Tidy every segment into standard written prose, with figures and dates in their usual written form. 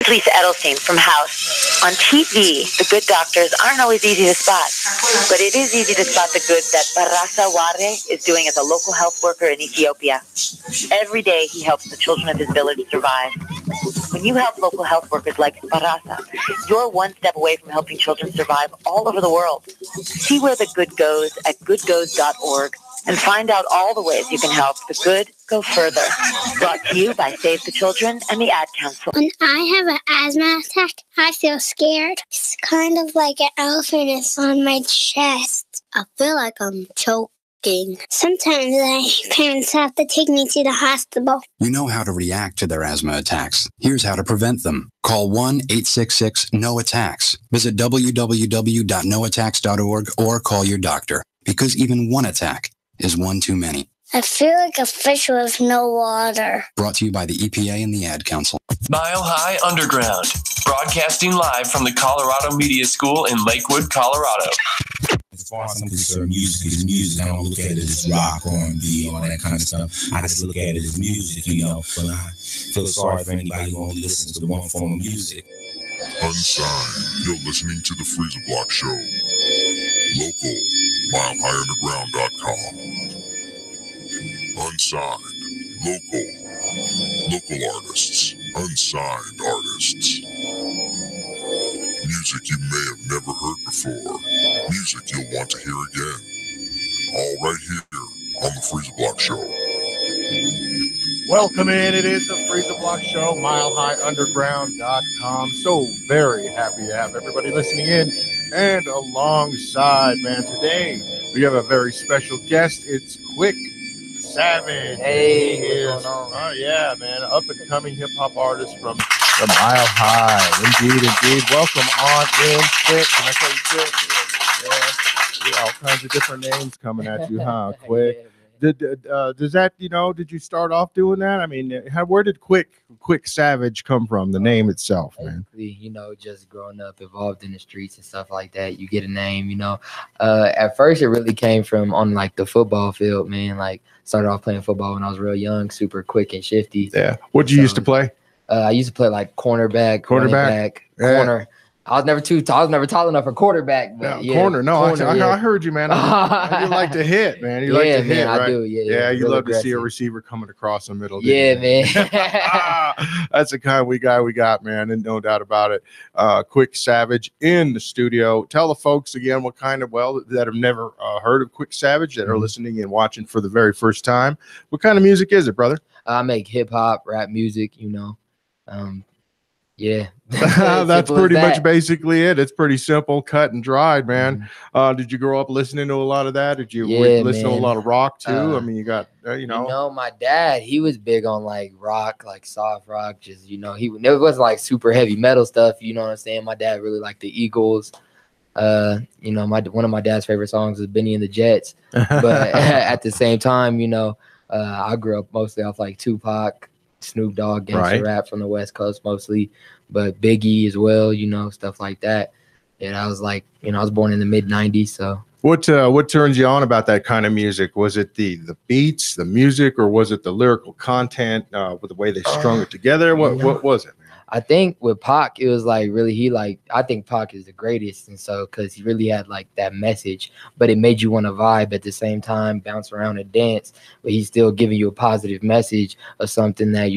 Lisa Edelstein from House. On TV, the good doctors aren't always easy to spot, but it is easy to spot the good that Barasa Ware is doing as a local health worker in Ethiopia. Every day, he helps the children of his village survive. When you help local health workers like Barasa, you're one step away from helping children survive all over the world. See where the good goes at goodgoes.org and find out all the ways you can help the good go further. Brought to you by Save the Children and the Ad Council. When I have an asthma attack, I feel scared. It's kind of like an elephant is on my chest. I feel like I'm choking. Sometimes my parents have to take me to the hospital. You know how to react to their asthma attacks. Here's how to prevent them. Call 1-866-NO-ATTACKS. Visit www.noattacks.org or call your doctor, because even one attack is one too many. I feel like a fish with no water. Brought to you by the EPA and the Ad Council. Mile High Underground, broadcasting live from the Colorado Media School in Lakewood, Colorado. As far as I'm concerned, music is music. I don't look at it as rock, R&B, all that kind of stuff. I just look at it as music, you know. But I feel sorry for anybody who only listens to one form of music. Unsigned, you're listening to the Freeza Block Show. Local, milehigh.underground.com. Unsigned, local artists, unsigned artists. Music you may have never heard before, music you'll want to hear again. All right here on the Freeza Block Show. Welcome in, it is the Freeza Block Show, milehigh.underground.com. So very happy to have everybody listening in and alongside, man. Today we have a very special guest. It's Quicc Savage. Hey, he is, oh yeah, man, up and coming hip hop artist from the Mile High. Indeed. Welcome on in, Quicc. Can I call you Quicc? Yeah, all kinds of different names coming at you, huh? Quicc. Does that, did you start off doing that? I mean, where did Quicc Savage come from, the name itself, man? Just growing up, involved in the streets and stuff like that, you get a name, At first, it really came from on, like, the football field, man. Like, started off playing football when I was real young, super quick and shifty. Yeah. What did you used to play? I used to play, like, cornerback, back, corner. I was never tall enough for quarterback. But corner. No, corner, I heard you, man. You like to hit, man. You like to hit, right? I do. Yeah, you love to see a receiver coming across the middle. Man. That's the kind of guy we got, man, and no doubt about it. Quicc Savage in the studio. Tell the folks again what kind of, that have never heard of Quicc Savage, that are listening and watching for the very first time. What kind of music is it, brother? I make hip hop, rap music, Yeah, that's pretty much basically it. It's pretty simple, cut and dried, man. Did you grow up listening to a lot of that? Did you listen to a lot of rock too? I mean, you got my dad, he was big on like rock, like soft rock. Just it wasn't like super heavy metal stuff. You know what I'm saying? My dad really liked the Eagles. One of my dad's favorite songs is Benny and the Jets. But at the same time, I grew up mostly off like Tupac, Snoop Dogg, gangster rap from the West Coast mostly, but Biggie as well, stuff like that. And I was like, I was born in the mid '90s, so. What turns you on about that kind of music? Was it the beats, the music, or was it the lyrical content with the way they strung it together? What was it, man? I think with Pac, it was like really I think Pac is the greatest, and so because he really had like that message, but it made you want to vibe at the same time, bounce around and dance, but he's still giving you a positive message of something that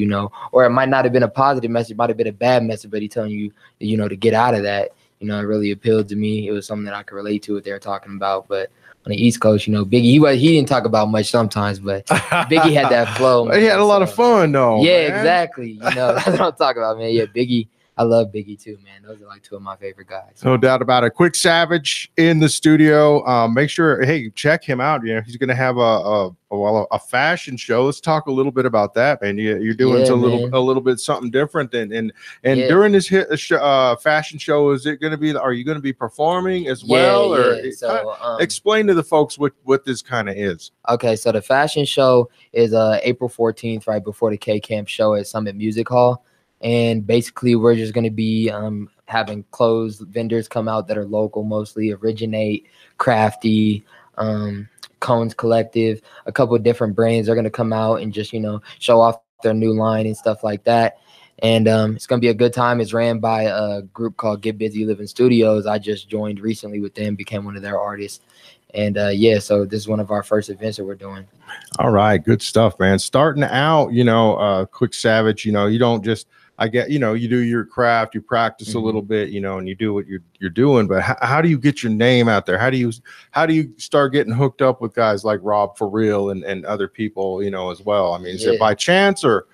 or it might not have been a positive message, might have been a bad message, but he's telling you to get out of that. It really appealed to me. It was something that I could relate to what they're talking about, but. On the East Coast, Biggie, he didn't talk about much sometimes, but Biggie had that flow. He had a lot of fun, though. Yeah, man. Exactly. That's what I'm talking about, man. Yeah, Biggie. I love Biggie too, man. Those are like two of my favorite guys. No doubt about it. Quicc Savage in the studio. Make sure, check him out. He's going to have a fashion show. Let's talk a little bit about that, man. You're doing a little bit something different, and during this fashion show, are you going to be performing as well, or so explain to the folks what this kind of is? Okay, so the fashion show is April 14th, right before the K-Camp show at Summit Music Hall. And basically, we're just going to be having clothes vendors come out that are local, mostly Originate, Crafty, Cones Collective. A couple of different brands are going to come out and just, show off their new line and stuff like that. And it's going to be a good time. It's ran by a group called Get Busy Living Studios. I just joined recently with them, became one of their artists. And so this is one of our first events that we're doing. All right, good stuff, man. Starting out, Quicc Savage, you don't just, I get, you do your craft, you practice a little bit, and you do what you're doing. But how do you get your name out there? How do you start getting hooked up with guys like Rob For Real and other people, as well? I mean, is it by chance or,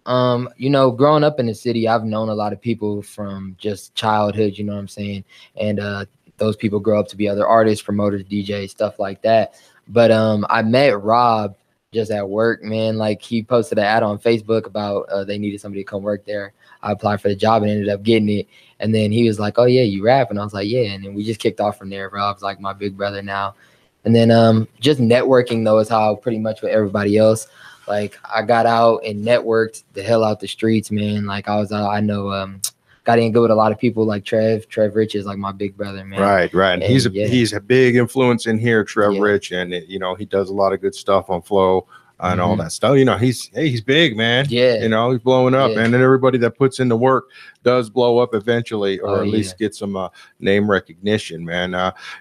growing up in the city, I've known a lot of people from just childhood, you know what I'm saying? And those people grow up to be other artists, promoters, DJs, stuff like that. But I met Rob just at work, man. Like, he posted an ad on Facebook about they needed somebody to come work there. I applied for the job and ended up getting it. And then he was like, "Oh yeah, you rap?" And I was like, "Yeah." And then we just kicked off from there. Rob's like my big brother now. And then just networking though is how pretty much with everybody else. Like, I got out and networked the hell out the streets, man. Like, got in good with a lot of people like Trev Rich is like my big brother, man. Right. And he's a big influence in here, Trev Rich, and he does a lot of good stuff on Flow and all that stuff. He's big, man. Yeah. He's blowing up, and then everybody that puts in the work does blow up eventually, or at least get some name recognition, man.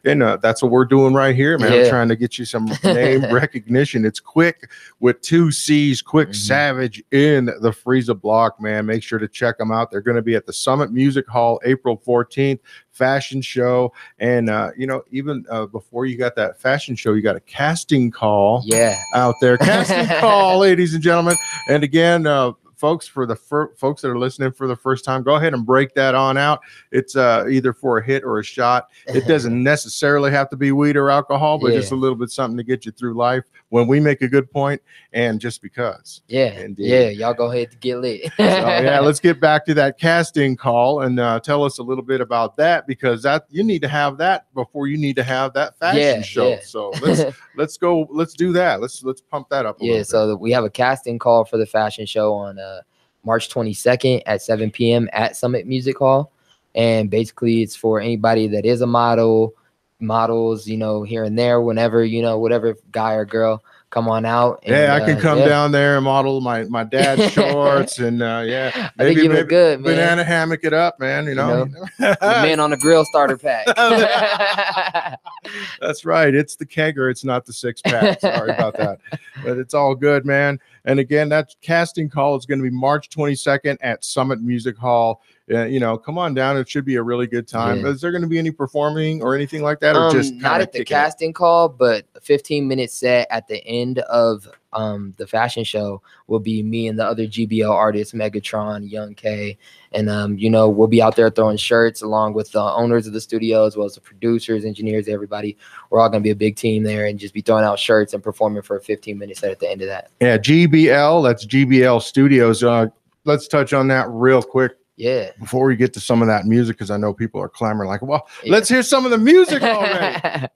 And that's what we're doing right here, man. I'm trying to get you some name recognition. It's Quicc with 2 C's, Quicc Savage in the Freeza block, man. Make sure to check them out. They're going to be at the Summit Music Hall April 14th. Fashion show, and even before you got that fashion show, you got a casting call out there. Casting call, ladies and gentlemen. And again, folks, for the folks that are listening for the first time, go ahead and break that on out. It's either for a hit or a shot. It doesn't necessarily have to be weed or alcohol, but just a little bit something to get you through life when we make a good point, and just because. Y'all go ahead to get lit. So let's get back to that casting call and tell us a little bit about that, because that you need to have that before you need to have that fashion show. So let's do that. Let's pump that up a little bit. So we have a casting call for the fashion show on March 22nd at 7 p.m. at Summit Music Hall. And basically it's for anybody that is a models, here and there, whenever, whatever guy or girl, come on out. And, I can come down there and model my dad's shorts and maybe good, man. Banana hammock it up, man. The man on the grill starter pack. That's right. It's the kegger. It's not the 6-pack. Sorry about that, but it's all good, man. And again, that casting call is going to be March 22nd at Summit Music Hall. Come on down. It should be a really good time. Is there going to be any performing or anything like that, or just not at the casting call, but a 15-minute set at the end of the fashion show will be me and the other GBL artists, Megatron, Young K, and we'll be out there throwing shirts along with the owners of the studio, as well as the producers, engineers, everybody. We're all going to be a big team there and just be throwing out shirts and performing for a 15-minute set at the end of that. Yeah, GBL, that's GBL Studios. Let's touch on that real quick. Yeah. Before we get to some of that music, because I know people are clamoring like, well, let's hear some of the music already.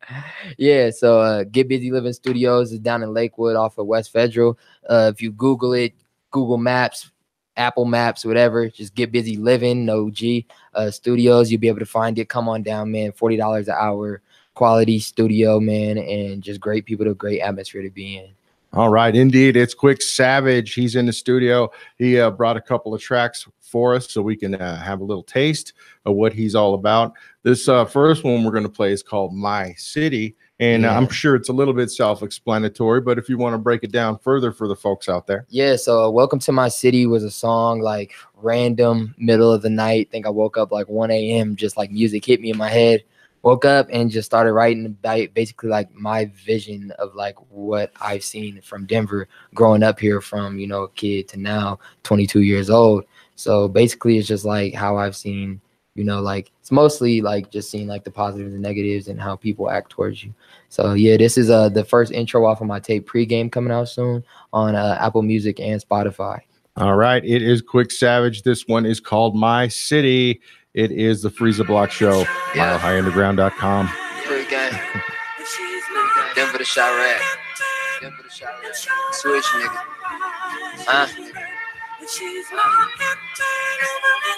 So Get Busy Living Studios is down in Lakewood off of West Federal. If you Google it, Google Maps, Apple Maps, whatever, just Get Busy Living, no G, Studios, you'll be able to find it. Come on down, man. $40 an hour, quality studio, man, and just great people to great atmosphere to be in. All right, indeed. It's Quicc Savage. He's in the studio. He brought a couple of tracks for us so we can have a little taste of what he's all about. This first one we're going to play is called My City, and I'm sure it's a little bit self-explanatory, but if you want to break it down further for the folks out there. So Welcome to My City was a song like random middle of the night. I think I woke up like 1 a.m. just like music hit me in my head. Woke up and just started writing about basically like my vision of like what I've seen from Denver growing up here from, a kid to now 22 years old. So basically it's just like how I've seen, like it's mostly like just seeing like the positives and negatives and how people act towards you. So this is the first intro off of my tape Pregame coming out soon on Apple Music and Spotify. All right. It is Quicc Savage. This one is called My City. It is the Freeza Block Show. MileHighUnderground.com. Pregame. Denver to Chirac. Denver to Chirac. Switch, nigga.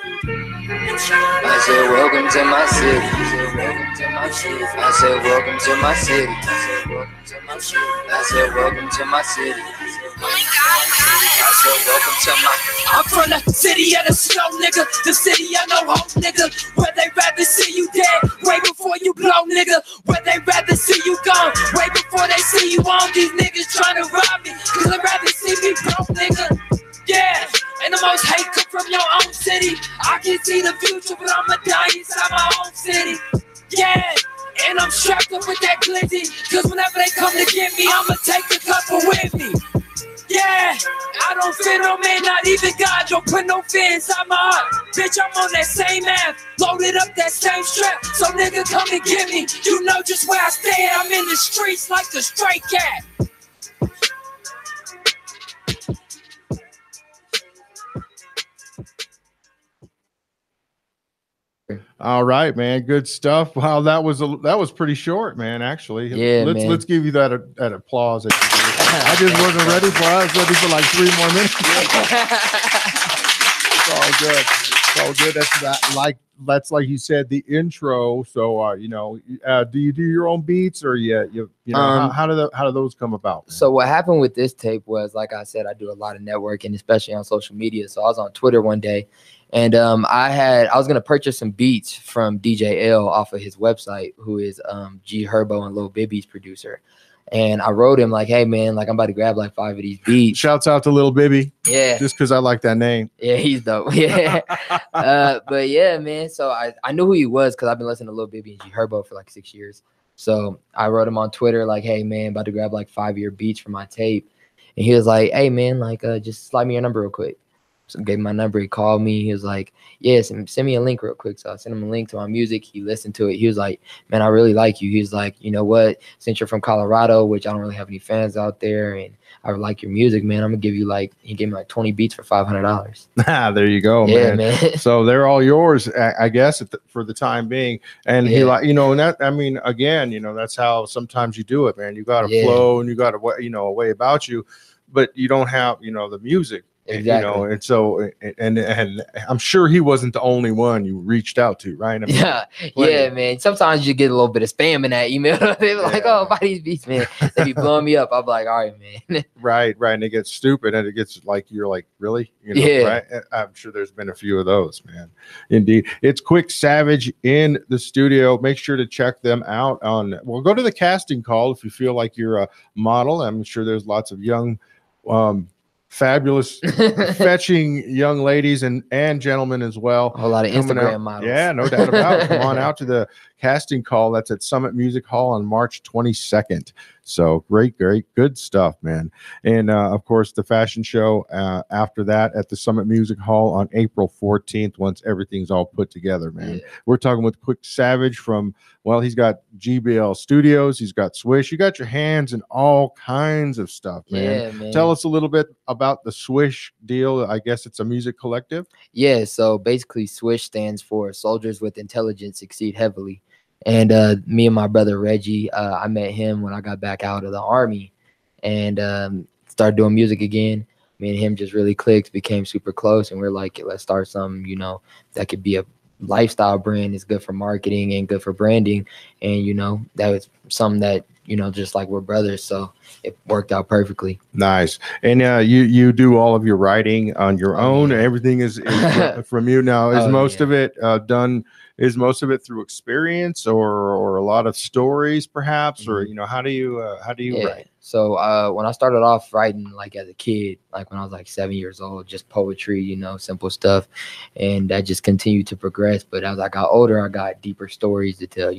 I said, welcome to my city. I said, welcome to my city. I said, welcome to my city. I said, welcome to my. I'm from the city of the snow, nigga. The city of no hope, nigga. Where they rather see you dead, way before you blow, nigga. Where they rather see you gone, way before they see you on. These niggas trying to rob me, cause they rather see me broke, nigga. Yeah, and the most hate come from your own city. I can see the future, but I'ma die inside my own city. Yeah, and I'm strapped up with that glizzy, cause whenever they come to get me, I'ma take a couple with me. Yeah, I don't fear no man, not even God. Don't put no fear inside my heart. Bitch, I'm on that same app, loaded up that same strap. So nigga, come and get me. You know just where I stay at. I'm in the streets like a stray cat. All right, man. Good stuff. Wow, that was pretty short, man. Actually, yeah. Let's give you that applause. I just wasn't ready for. I was ready for like 3 more minutes. It's all good. It's all good. That's like you said, the intro. So do you do your own beats, or how do those come about? Man? So what happened with this tape was, like I said, I do a lot of networking, especially on social media. So I was on Twitter one day. And I was gonna purchase some beats from DJ L off of his website, who is G Herbo and Lil Bibby's producer. And I wrote him like, hey man, like I'm about to grab like 5 of these beats. Shouts out to Lil Bibby. Yeah. Just because I like that name. Yeah, he's dope. Yeah. But yeah, man. So I knew who he was because I've been listening to Lil Bibby and G Herbo for like 6 years. So I wrote him on Twitter like, hey man, about to grab like 5 of your beats for my tape. And he was like, hey man, like just slide me your number real quick. So I gave him my number. He called me. He was like, yeah, send me a link real quick. So I sent him a link to my music. He listened to it. He was like, man, I really like you. He was like, you know what? Since you're from Colorado, which I don't really have any fans out there, and I like your music, man, I'm going to give you he gave me like 20 beats for $500. There you go, yeah, man. So they're all yours, I guess, for the time being. And he and that, I mean, again, that's how sometimes you do it, man. You got a flow and you got a way about you, but you don't have, the music. Exactly. And so and I'm sure he wasn't the only one you reached out to, right? I mean, yeah, man. Sometimes you get a little bit of spam in that email. They were like, oh, buy these beats, man. They be blowing me up. I'm like, all right, man. Right. And it gets stupid, and it gets like, you're like, really? Right? I'm sure there's been a few of those, man. Indeed. It's Quicc Savage in the studio. Make sure to check them out go to the casting call if you feel like you're a model. I'm sure there's lots of young fabulous fetching young ladies and gentlemen as well. A lot of Instagram models. Yeah, no doubt about it. Come on out to the casting call. That's at Summit Music Hall on March 22nd. So great, good stuff, man. And of course, the fashion show after that at the Summit Music Hall on April 14th, once everything's all put together, man. Yeah. We're talking with Quicc Savage from, he's got GBL Studios, he's got Swish. You got your hands in all kinds of stuff, man. Yeah, man. Tell us a little bit about the Swish deal. I guess it's a music collective. Yeah, so basically Swish stands for Soldiers with Intelligence Succeed Heavily. And me and my brother Reggie, I met him when I got back out of the Army and started doing music again. Me and him just really clicked, became super close, and we're like, let's start something, that could be a lifestyle brand. It's good for marketing and good for branding. And, that was something that, just like we're brothers. So it worked out perfectly. Nice. And you do all of your writing on your own. Everything is from you now. Is most of it done? Is most of it through experience or a lot of stories, perhaps, or how do you write? So when I started off writing, like as a kid, like when I was like 7 years old, just poetry, simple stuff, and that just continued to progress. But as I got older, I got deeper stories to tell.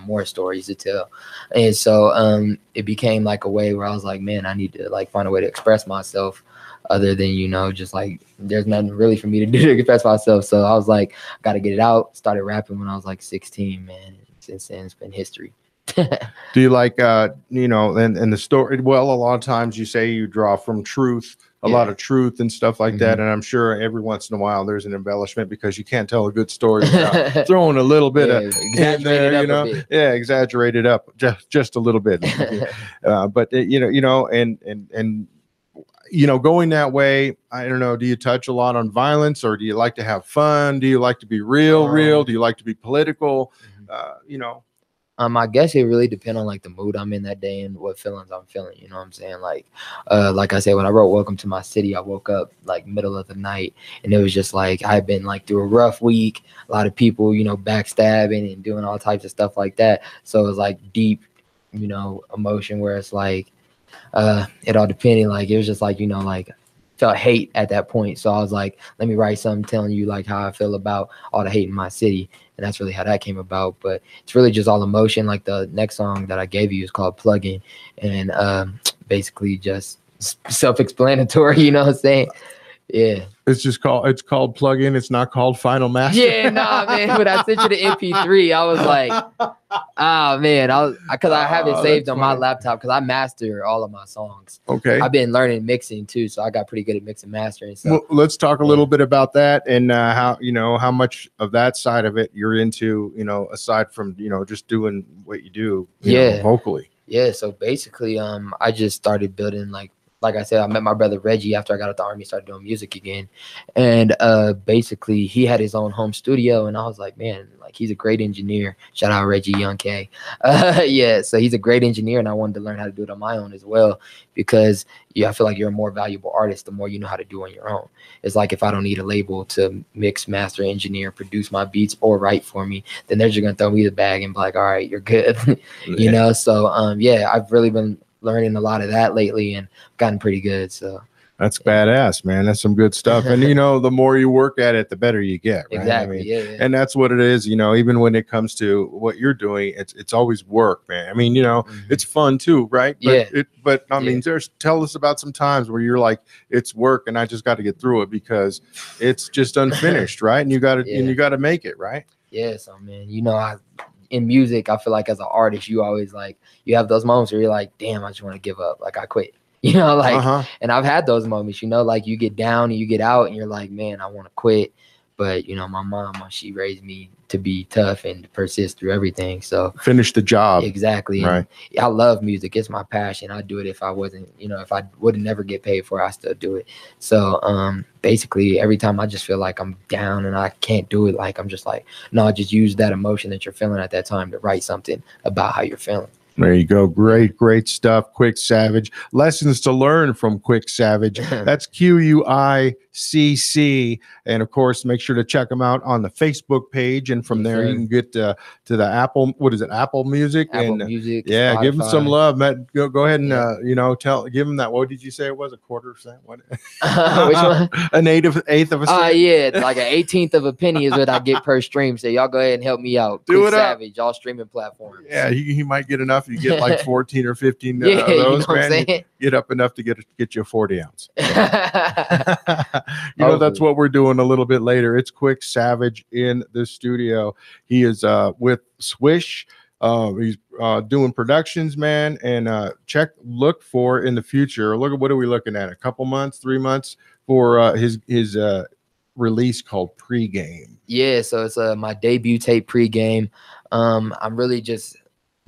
More stories to tell, and so it became like a way where I was like, man, I need to like find a way to express myself. Other than, just like there's nothing really for me to do to express myself. So I was like, got to get it out. Started rapping when I was like 16, man. Since then, it's been history. Do you like, and the story? Well, a lot of times you say you draw from truth, a lot of truth and stuff like that. And I'm sure every once in a while there's an embellishment because you can't tell a good story without throwing a little bit of in there, exaggerated up just a little bit. But and going that way, I don't know, do you touch a lot on violence, or do you like to have fun? Do you like to be real? Do you like to be political? I guess it really depends on like the mood I'm in that day and what feelings I'm feeling. You know what I'm saying? Like I said, when I wrote "Welcome to My City," I woke up like middle of the night, and it was just like I had been like through a rough week. A lot of people, backstabbing and doing all types of stuff like that. So it was like deep, emotion where it's like it all depended. Like it was just like like felt hate at that point. So I was like, let me write something telling you like how I feel about all the hate in my city. And that's really how that came about. But it's really just all emotion. Like the next song that I gave you is called Plug-In, and basically just self-explanatory, you know what I'm saying? Yeah. It's called Plug-In. It's not called Final Master. Yeah, nah, man. When I sent you the MP3, I was like, oh man, because I have it saved on my laptop because I master all of my songs. Okay. I've been learning mixing too, so I got pretty good at mixing mastering. So well, let's talk a little bit about that and how much of that side of it you're into, aside from just doing what you do, vocally. Yeah. So basically, I just started building like I said, I met my brother Reggie after I got out the army, started doing music again. And basically he had his own home studio, and I was like, man, like he's a great engineer. Shout out Reggie, Young K. Yeah, so he's a great engineer, and I wanted to learn how to do it on my own as well, because I feel like you're a more valuable artist the more you know how to do on your own. It's like if I don't need a label to mix, master, engineer, produce my beats, or write for me, then they're just gonna throw me the bag and be like, all right, you're good. So I've really been learning a lot of that lately and gotten pretty good. So that's badass, man. That's some good stuff. And the more you work at it, the better you get, right? Exactly. Yeah. And that's what it is, even when it comes to what you're doing, it's always work, man. I mean, it's fun too, right? But tell us about some times where you're like, it's work and I just got to get through it because it's just unfinished, right? And you got to make it, right? Yeah. So man, in music, I feel like as an artist, you always you have those moments where you're like, damn, I just want to give up. Like I quit, and I've had those moments, like you get down and you get out and you're like, man, I want to quit. But, my mom, she raised me to be tough and to persist through everything. So finish the job. Exactly. Right. And I love music. It's my passion. I'd do it if I wasn't, if I would never get paid for it, I still do it. So basically every time I just feel like I'm down and I can't do it, I'm just like, no, just use that emotion that you're feeling at that time to write something about how you're feeling. There you go. Great stuff. Quicc Savage. Lessons to learn from Quicc Savage. That's QUICC. And of course, make sure to check them out on the Facebook page. And from there, you can get to the Apple. What is it? Apple Music. Apple Music. Yeah, Spotify. Give them some love, Matt. Go ahead and give them that. What did you say it was? A $0.25? What? Which one? An eighth of a cent. Yeah, like an 18th of a penny is what I get per stream. So y'all go ahead and help me out. Do it Savage, all streaming platforms. Yeah, he might get enough. You get like 14 or 15 of those, man. You get up enough to get you a 40 ounce. That's what we're doing a little bit later. It's Quicc Savage in the studio. He is with Swish. He's doing productions, man, and look for in the future. Look at what are we looking at? A couple months, 3 months for his release called Pregame. Yeah, so it's my debut tape, Pregame. I'm really just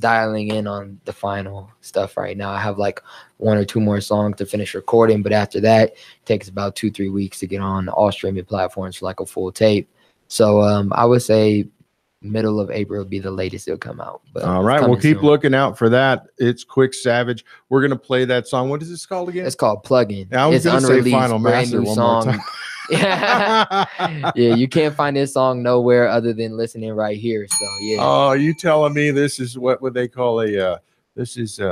dialing in on the final stuff right now. I have like 1 or 2 more songs to finish recording, but after that it takes about 2-3 weeks to get on all streaming platforms for like a full tape. So I would say middle of April will be the latest it'll come out. But all right, we'll keep looking out for that. It's Quicc Savage. We're gonna play that song. What is this called again? It's called Plug-In. Yeah, I was gonna say Final Master one more time. Yeah, you can't find this song nowhere other than listening right here. So yeah. Oh, you telling me this is what would they call exclusive,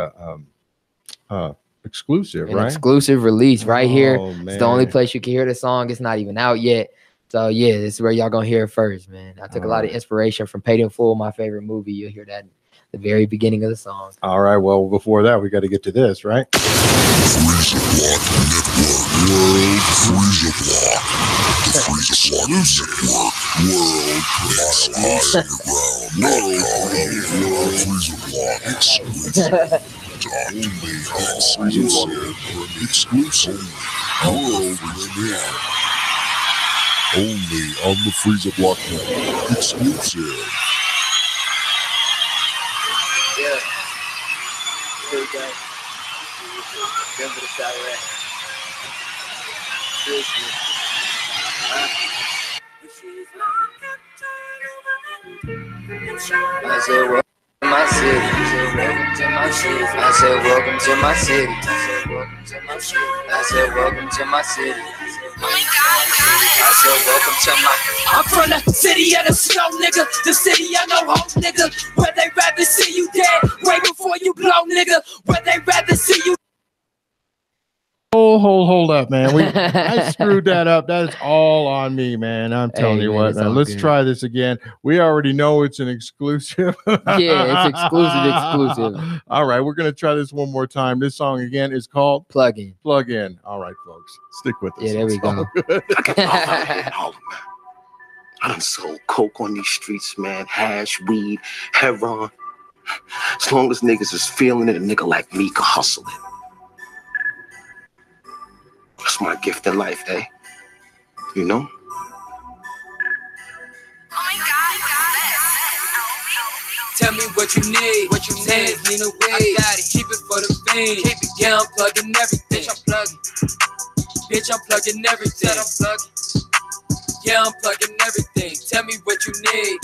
An right? exclusive release right here. Man. It's the only place you can hear the song. It's not even out yet. So yeah, this is where y'all gonna hear it first, man. I took a lot of inspiration from Paid in Full, my favorite movie. You'll hear that at the very beginning of the song. All right, well, before that, we got to get to this, right? Freeza Block Network, World Freeza Block. The Freeza Block Network, World Freeza Block exclusive. Exclusive world premiere. Only on the Freeza Block Network. Exclusive. Yeah. Here we go. Remember the shot right. good shit. I said, welcome to my city. I said, welcome to my city. I said, welcome to my city. I said, welcome to my. I'm from the city of the snow, nigga. The city I know home, nigga. Where they rather see you dead way before you blow, nigga. Where they rather see you. Hold up, man. I screwed that up. That is all on me, man. I'm telling you what, man. Let's try this again. We already know it's an exclusive. Yeah, it's exclusive. All right, we're gonna try this one more time. This song again is called Plug In. Plug In. All right, folks, stick with us. Yeah, there we go. I get I done sold coke on these streets, man. Hash, weed, heroin. As long as niggas is feeling it, a nigga like me can hustle it. That's my gift in life, eh? You know? Tell me what you need, lean away. I got it, keep it for the fiend. Keep it, yeah, I'm plugging everything. Bitch, I'm plugging. Bitch, I'm plugging everything. I'm plugging. Yeah, I'm plugging everything. Tell me what you need,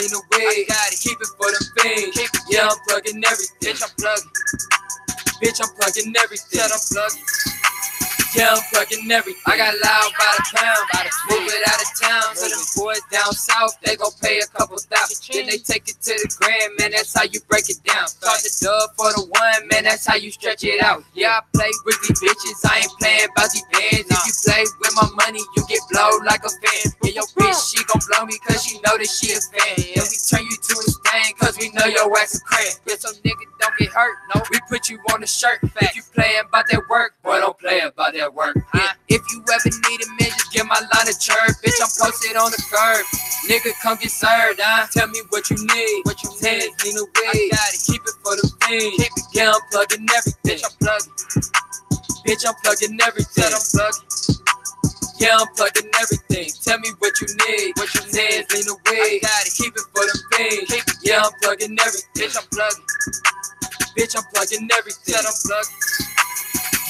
lean away. I got it, keep it for the fiend. Keep it, yeah, I'm plugging everything. Bitch, I'm plugging. Bitch, I'm plugging everything. I'm plugging. Yeah, I'm plugging everything. I got loud by the pound, move it out of town. So them boys down south, they gon' pay a couple thousand. Then they take it to the grand, man, that's how you break it down. Start the dub for the one, man, that's how you stretch it out. Yeah, I play with these bitches, I ain't playing about these bands. If you play with my money, you get blowed like a fan. Yeah, your bitch, she gon' blow me cause she know that she a fan. Yeah, we turn you to a stain cause we know your ass a cramp. Yeah, so nigga don't get hurt, no, we put you on the shirt. If you playin' about that work, boy, don't play about that work. Yeah. If you ever need a man, just get my line of chirp. Bitch, I'm posted on the curb. Nigga, come get served, Tell me what you need, lean away. I got it, keep it for the fiend. Keep it, yeah, I'm plugging everything. Bitch, I'm plugging. Bitch, I'm plugging everything. I'm plugging. Yeah, I'm plugging everything. Tell me what you need, lean away. I got it, keep it for the fiend. Keep it, yeah, I'm plugging everything. Bitch, I'm plugging. Bitch, I'm plugging everything. I'm plugging.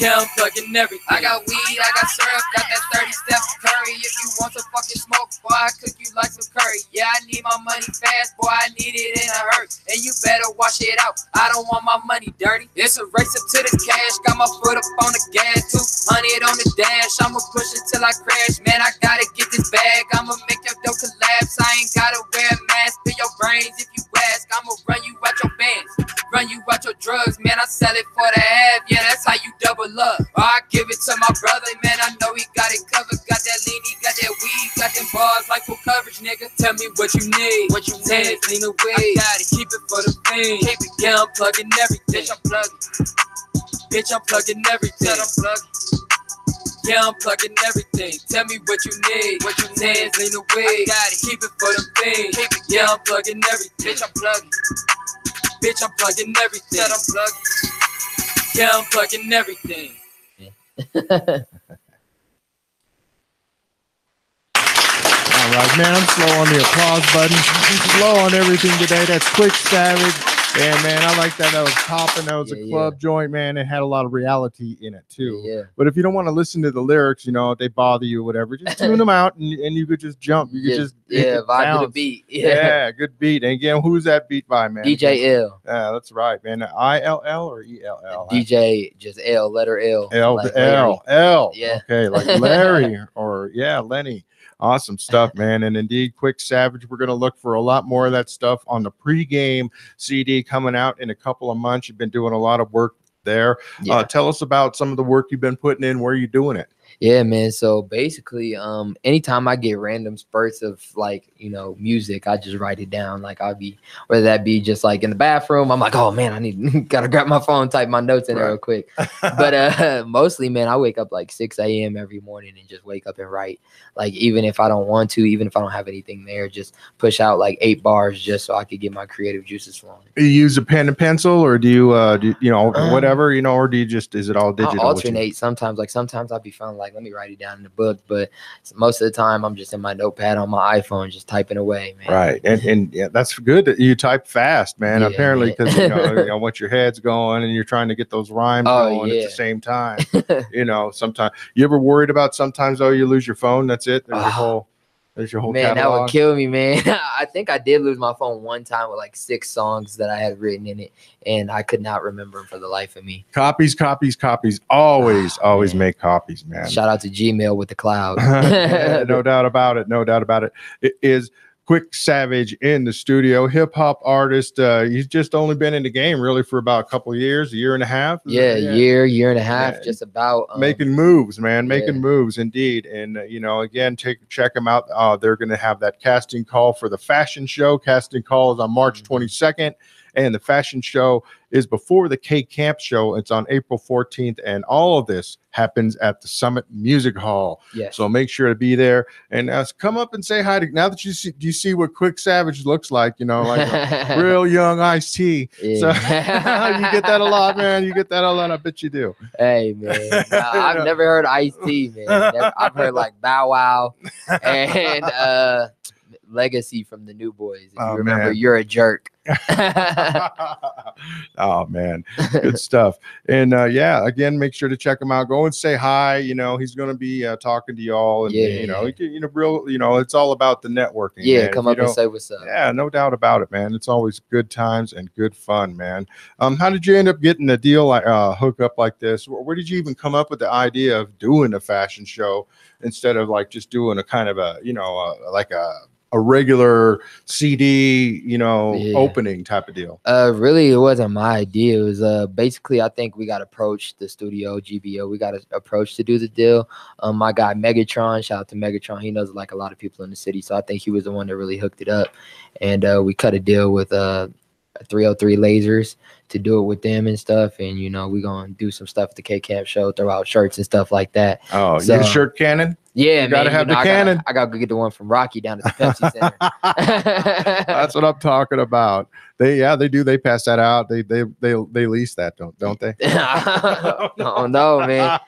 Yeah, I'm plugging everything. I got weed, I got syrup, got that 30 steps curry. If you want some fucking smoke, boy, I cook you like some curry. Yeah, I need my money fast, boy, I need it in a hurry. And you better wash it out, I don't want my money dirty. It's a race up to the cash, got my foot up on the gas. 200 on the dash, I'ma push it till I crash. Man, I gotta get this bag, I'ma make your dough collapse. I ain't gotta wear a mask for your brains if you ask. I'ma run you out your bands, run you out your drugs. Man, I sell it for the half, yeah, that's how you double up. Or I give it to my brother, man, I know he got it covered. Got that lean, he got that weed, got them bars like full coverage, nigga. Tell me what you need, lean away. I got it, keep it for the fiend. Keep it, yeah, I'm plugging everything. Bitch, I'm plugging. Bitch, I'm plugging everything. I'm plugging. Yeah, I'm plugging everything. Tell me what you need, lean away. I got it, keep it for the fiend. Keep it, yeah, I'm plugging everything. Bitch, I'm plugging. Bitch, I'm plugging everything. I'm plugging. Yeah, I'm plugging everything. All right, man, I'm slow on the applause button. Slow on everything today. That's Quicc Savage. Yeah, man, I like that. That was popping. That was a club joint, man. It had a lot of reality in it, too. Yeah. But if you don't want to listen to the lyrics, you know, if they bother you or whatever, just tune them out and you could just jump. You could just vibe to the beat. Yeah, good beat. And again, who's that beat by, man? DJ L. Yeah, that's right, man. ILL or ELL? DJ, just L, letter L. L. Yeah. Okay, like Larry or, Lenny. Awesome stuff, man. And indeed, Quicc Savage, we're going to look for a lot more of that stuff on the pregame CD coming out in a couple of months. You've been doing a lot of work there. Yeah. Tell us about some of the work you've been putting in. Where are you doing it? Yeah, man. So basically, anytime I get random spurts of music, I just write it down. Like whether that be just like in the bathroom, I'm like, oh man, I gotta grab my phone, type my notes in there real quick. But mostly, man, I wake up like 6 a.m. every morning and just wake up and write. Like even if I don't want to, even if I don't have anything there, just push out like 8 bars just so I could get my creative juices flowing. You use a pen and pencil, or do you whatever, or do you just, is it all digital? I alternate sometimes. Like sometimes I'll be feeling like, let me write it down in the book. But most of the time, I'm just in my notepad on my iPhone, just typing away, man. Right. And yeah, that's good that you type fast, man. Yeah, Apparently, because once your head's going and you're trying to get those rhymes going at the same time. Sometimes you ever worried about sometimes you lose your phone. That's it. There's your whole man, catalog. that would kill me, man. I think I did lose my phone one time with like 6 songs that I had written in it, and I could not remember them for the life of me. Copies. Always make copies, man. Shout out to Gmail with the cloud. Yeah, no doubt about it. It is Quicc Savage in the studio, hip hop artist. He's just only been in the game really for about a couple of years, a year and a half. Year and a half, yeah. Just about making moves, man. Making moves indeed. And again, check them out. They're going to have that casting call for the fashion show. Casting call is on March 22nd. And the fashion show is before the K Camp show. It's on April 14th. And all of this happens at the Summit Music Hall. Yes. So make sure to be there and come up and say hi to, now that you see what Quicc Savage looks like, like a real young Ice-T. Yeah. So you get that a lot, man. You get that a lot. I bet you do. Hey, man. I've never heard Ice-T, man. I've heard like Bow Wow and Legacy from the New Boys. If you remember, man. You're a jerk. Oh man, good stuff. And again, make sure to check him out. Go and say hi. He's going to be talking to y'all, and it's all about the networking. Yeah, man. Come up and say what's up. Yeah, no doubt about it, man. It's always good times and good fun, man. How did you end up getting a deal like hook up like this? Where did you even come up with the idea of doing a fashion show instead of like just doing a kind of a regular CD, opening type of deal? Really, it wasn't my idea. It was basically, I think we got approached, the studio, GBO. We got approached to do the deal. My guy Megatron, shout out to Megatron. He knows like a lot of people in the city, so I think he was the one that really hooked it up. And we cut a deal with 303 Lasers to do it with them and stuff. And we're gonna do some stuff at the K Camp show, throw out shirts and stuff like that. Oh, so, you shirt cannon? Yeah, you gotta have the cannon. I gotta go get the one from Rocky down at the Pepsi Center. That's what I'm talking about. They do. They pass that out. They lease that, don't they? Oh no, man.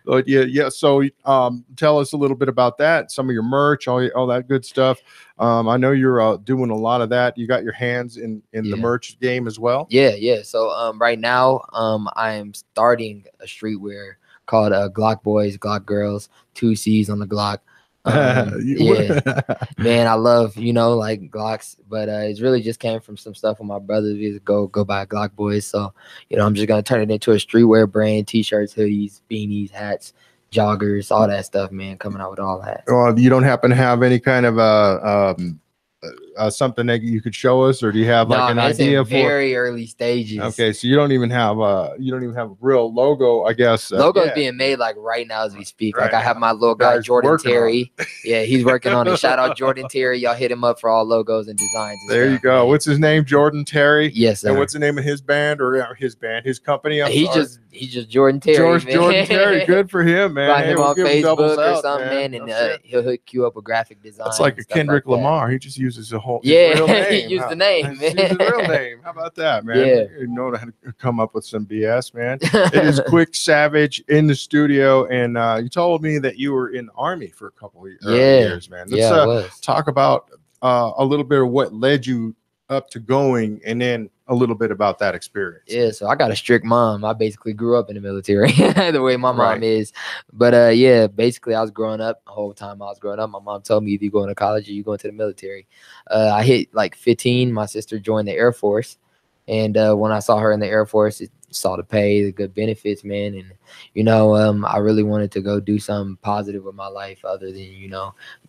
But yeah. So tell us a little bit about that. Some of your merch, all that good stuff. I know you're doing a lot of that. You got your hands in the merch game as well. Yeah. So right now I am starting a streetwear called Glock Boys, Glock Girls, 2 C's on the Glock. Man, I love like Glocks, but it's really just came from some stuff with my brothers. We just go buy Glock Boys. So I'm just gonna turn it into a streetwear brand: t-shirts, hoodies, beanies, hats, joggers, all that stuff, man. Coming out with all that. Well, you don't happen to have any kind of something that you could show us, or do you have like an idea for very early stages? Okay, so you don't even have a real logo, I guess. Logo's being made like right now as we speak. Like I have my little guy Jordan Terry. Yeah, he's working on it. Shout out Jordan Terry. Y'all hit him up for all logos and designs. There you go. Man. What's his name? Jordan Terry. Yes, sir. And what's the name of his band or his company? He's just Jordan Terry. Jordan Terry. Good for him, man. Find him on Facebook or something, man, and he'll hook you up with graphic design. It's like a Kendrick Lamar. He just uses a whole real name. Use the name, man. Use his real name. How about that, man? Yeah. You know how to come up with some BS, man. It is Quicc Savage in the studio, and you told me that you were in the Army for a couple of years, man. Let's talk about a little bit of what led you up to going, and then a little bit about that experience. Yeah, so I got a strict mom. I basically grew up in the military the way my mom is. But basically I was growing up. The whole time I was growing up, my mom told me, either you going to college or you going to the military. I hit like 15. My sister joined the Air Force, and when I saw her in the Air Force, saw the pay, the good benefits, man, and I really wanted to go do something positive with my life other than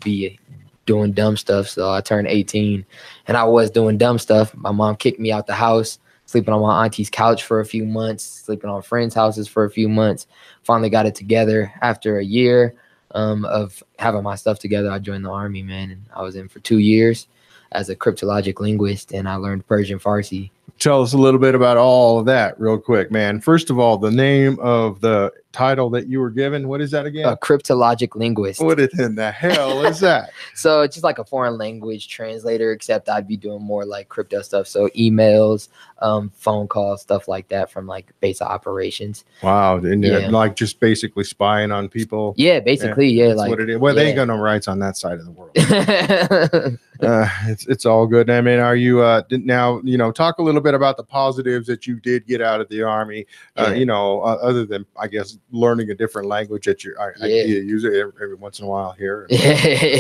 be doing dumb stuff. So I turned 18 and I was doing dumb stuff. My mom kicked me out the house, sleeping on my auntie's couch for a few months, sleeping on friends' houses for a few months. Finally got it together after a year of having my stuff together. I joined the Army, man, and I was in for 2 years as a cryptologic linguist, and I learned Persian Farsi. Tell us a little bit about all of that real quick, man. First of all, the name of the title that you were given. What is that again? A cryptologic linguist. What in the hell is that? So it's just like a foreign language translator, except I'd be doing more like crypto stuff. So emails, phone calls, stuff like that from like base of operations. Wow. And like just basically spying on people. Yeah, basically. Yeah. That's like what it is. Well, they ain't got no rights on that side of the world. It's all good. I mean, are you now, talk a little bit about the positives that you did get out of the Army, other than, I guess, learning a different language that you use it every once in a while here.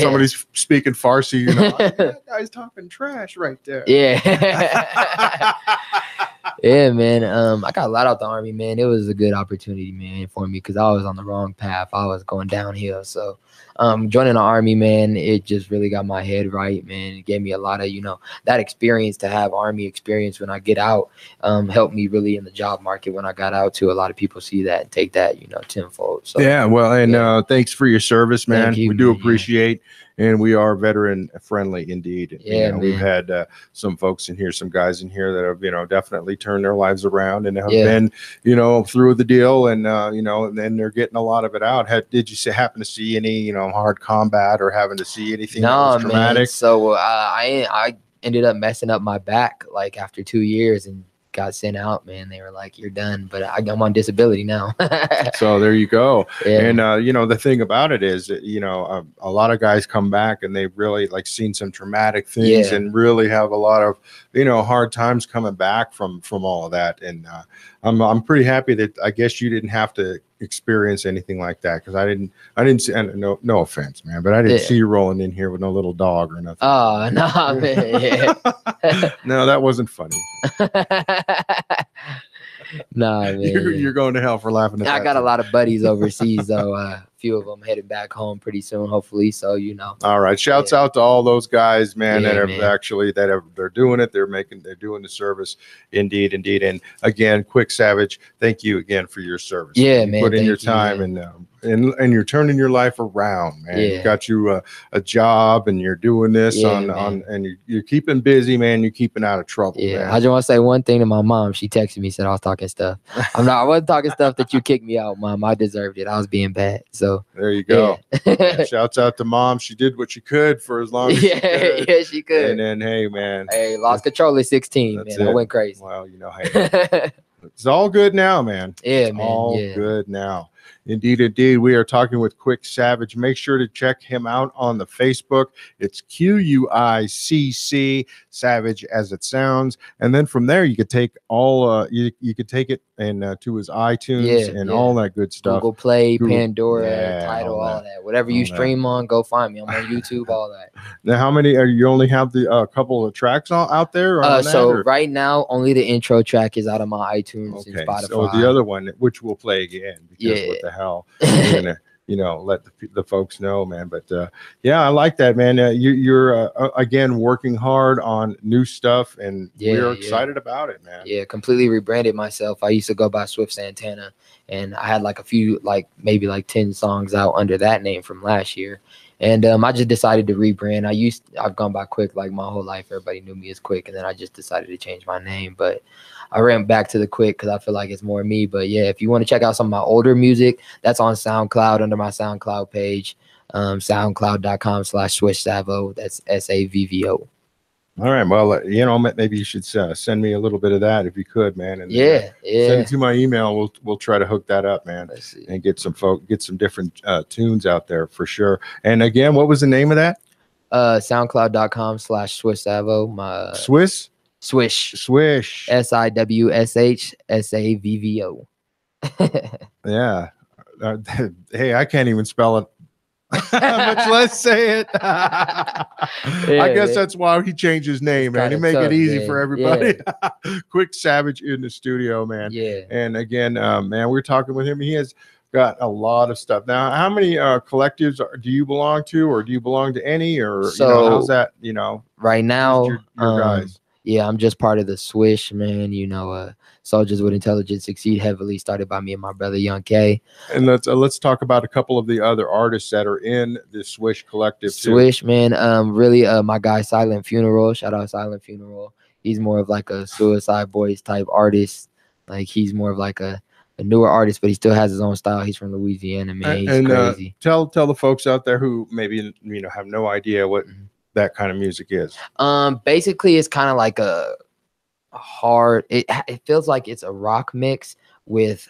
Somebody's speaking Farsi, that guy's talking trash right there. Yeah. Yeah, man. I got a lot out the Army, man. It was a good opportunity, man, for me because I was on the wrong path. I was going downhill. So joining the Army, man, it just really got my head right, man. It gave me a lot of, that experience to have Army experience when I get out helped me really in the job market when I got out too. A lot of people see that and take that, tenfold. So yeah, well, and thanks for your service, man. Thank you, we do man. appreciate. And we are veteran friendly indeed. Yeah, we've had some folks in here, some guys in here that have, definitely turned their lives around and have been, through the deal and, and then they're getting a lot of it out. Did you happen to see any, hard combat or having to see anything that was traumatic? Man. So I ended up messing up my back like after 2 years and got sent out, man. They were like, you're done, but I'm on disability now. So there you go. Yeah. And the thing about it is that, a lot of guys come back and they've really like seen some traumatic things and really have a lot of hard times coming back from all of that. And I'm pretty happy that I guess you didn't have to experience anything like that, because I didn't see, and no offense, man, but I didn't see you rolling in here with no little dog or nothing. Oh no, man. Yeah. No, that wasn't funny. Nah, man. You're going to hell for laughing at that. I got a lot of buddies overseas, though. A few of them headed back home pretty soon, hopefully. So, All right. Shouts out to all those guys, man, they're doing it. They're doing the service. Indeed. And again, Quicc Savage, thank you again for your service. Yeah, man. Put in your time and you're turning your life around, man. Yeah. You got you a job and you're doing this and you're keeping busy, man. You're keeping out of trouble. Yeah. Man. I just want to say one thing to my mom. She texted me, said I was talking stuff. I wasn't talking stuff that you kicked me out, Mom. I deserved it. I was being bad. So there you go. Yeah. Shouts out to Mom. She did what she could for as long as she could. Yeah, she could. And then, hey, man. Hey, lost control at 16, man. I went crazy. Well, hey, it's all good now, man. Yeah, it's man. All good now. Indeed. We are talking with Quicc Savage. Make sure to check him out on the Facebook. It's QUICC, Savage as it sounds. And then from there, you could take all, you could take it and to his iTunes and all that good stuff. Google Play, Pandora, Tidal, all that. Whatever you stream on, go find me. I'm on YouTube, all that. Now, how many you only have the couple of tracks out there? Right now, only the intro track is out of my iTunes and Spotify. So the other one, which we'll play again, because what the hell, we're gonna let the folks know, man. But I like that, man. You're again working hard on new stuff, and we're excited about it, man. Yeah, completely rebranded myself. I used to go by Swift Santana, and I had like a few, maybe 10 songs out under that name from last year. And I just decided to rebrand. I've gone by Quicc like my whole life. Everybody knew me as Quicc, and then I just decided to change my name. But I ran back to the Quicc because I feel like it's more me. But yeah, if you want to check out some of my older music, that's on SoundCloud under my SoundCloud page, soundcloud.com/SwishSavo. That's SAVVO. All right. Well, maybe you should send me a little bit of that if you could, man. And send it to my email. We'll try to hook that up, man, and get some different tunes out there for sure. And again, what was the name of that? SoundCloud.com/SwishSavo. My Swish. SIWSH SAVVO. Yeah. Hey, I can't even spell it. Much less say it. I guess that's why he changed his name, man. He make it easy for everybody. Quicc Savage in the studio, man. Yeah. And again, man, we're talking with him. He has got a lot of stuff. Now, how many collectives do you belong to, or do you belong to any, or how's that? Right now, your guys. Yeah, I'm just part of the Swish, man. Soldiers with Intelligence Succeed heavily, started by me and my brother Young K. And let's talk about a couple of the other artists that are in the Swish collective Swish, too. Man, really my guy Silent Funeral. Shout out Silent Funeral. He's more of like a Suicide Boys type artist. Like he's more of like a a newer artist, but he still has his own style. He's from Louisiana, man. He's crazy. Tell the folks out there who maybe have no idea what that kind of music is. Basically, it's kind of like a hard. It feels like it's a rock mix with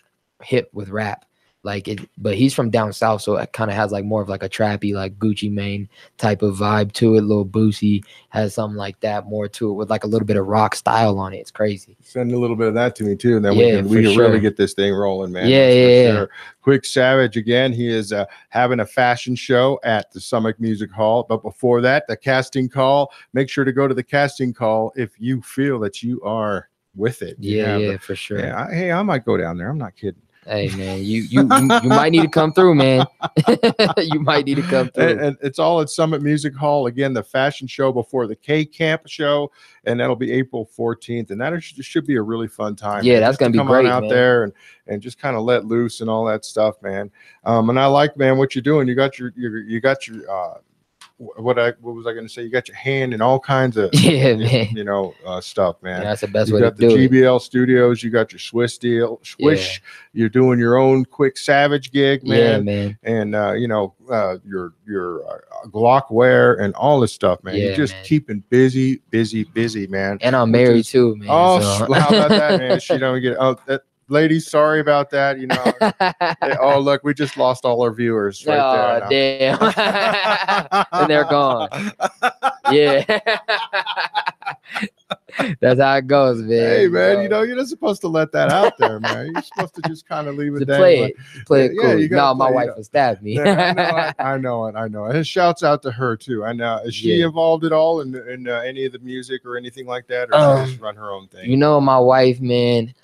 rap. Like it, but he's from down south, so it kind of has like more of like a trappy, like Gucci Mane type of vibe to it. Lil Boosie has something like that more to it with like a little bit of rock style on it. It's crazy. Send a little bit of that to me too, and then we can sure. really get this thing rolling, man. Yeah. Sure. Quicc Savage again. He is having a fashion show at the Summit Music Hall, but before that, the casting call. Make sure to go to the casting call if you feel that you are with it. Yeah, for sure. Yeah, hey, I might go down there. I'm not kidding. Hey man, you might need to come through, man. You might need to come through. And it's all at Summit Music Hall. Again, the fashion show before the K Camp show, and that'll be April 14th. And that should be a really fun time. Yeah, that's gonna be great. Come on out there and just kind of let loose and all that stuff, man. And I like, man, what you're doing. You got your what was I going to say? You got your hand in all kinds of stuff, man. Yeah, that's the best you way got to the do GBL Studios. You got your Swish. You're doing your own Quicc Savage gig, man. Yeah, man. And your Glock wear and all this stuff, man. Yeah, You're just man. keeping busy, man. And I'm married too, man. Oh, so. How about that, man? She don't get ladies, sorry about that. Oh, look, we just lost all our viewers right there. Oh, damn. And they're gone. Yeah. That's how it goes, man. Hey, man, you're not supposed to let that out there, man. You're supposed to just kind of leave it there. Play it cool. Yeah, my wife will stab me. I know it. And shouts out to her, too. I know. Is she involved at all in any of the music or anything like that? Or she just run her own thing? My wife, man,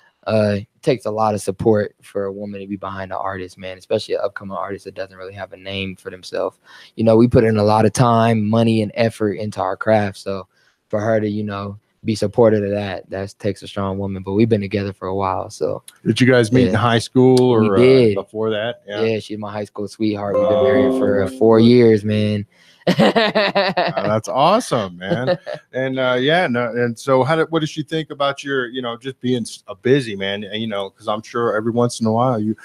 takes a lot of support for a woman to be behind an artist, man, especially an upcoming artist that doesn't really have a name for themselves. We put in a lot of time, money, and effort into our craft. So for her to, be supportive of that takes a strong woman. But we've been together for a while. So did you guys meet in high school or before that? Yeah, she's my high school sweetheart. We've been married for 4 years, man. That's awesome, man. And so what does she think about your just being a busy man, because I'm sure every once in a while you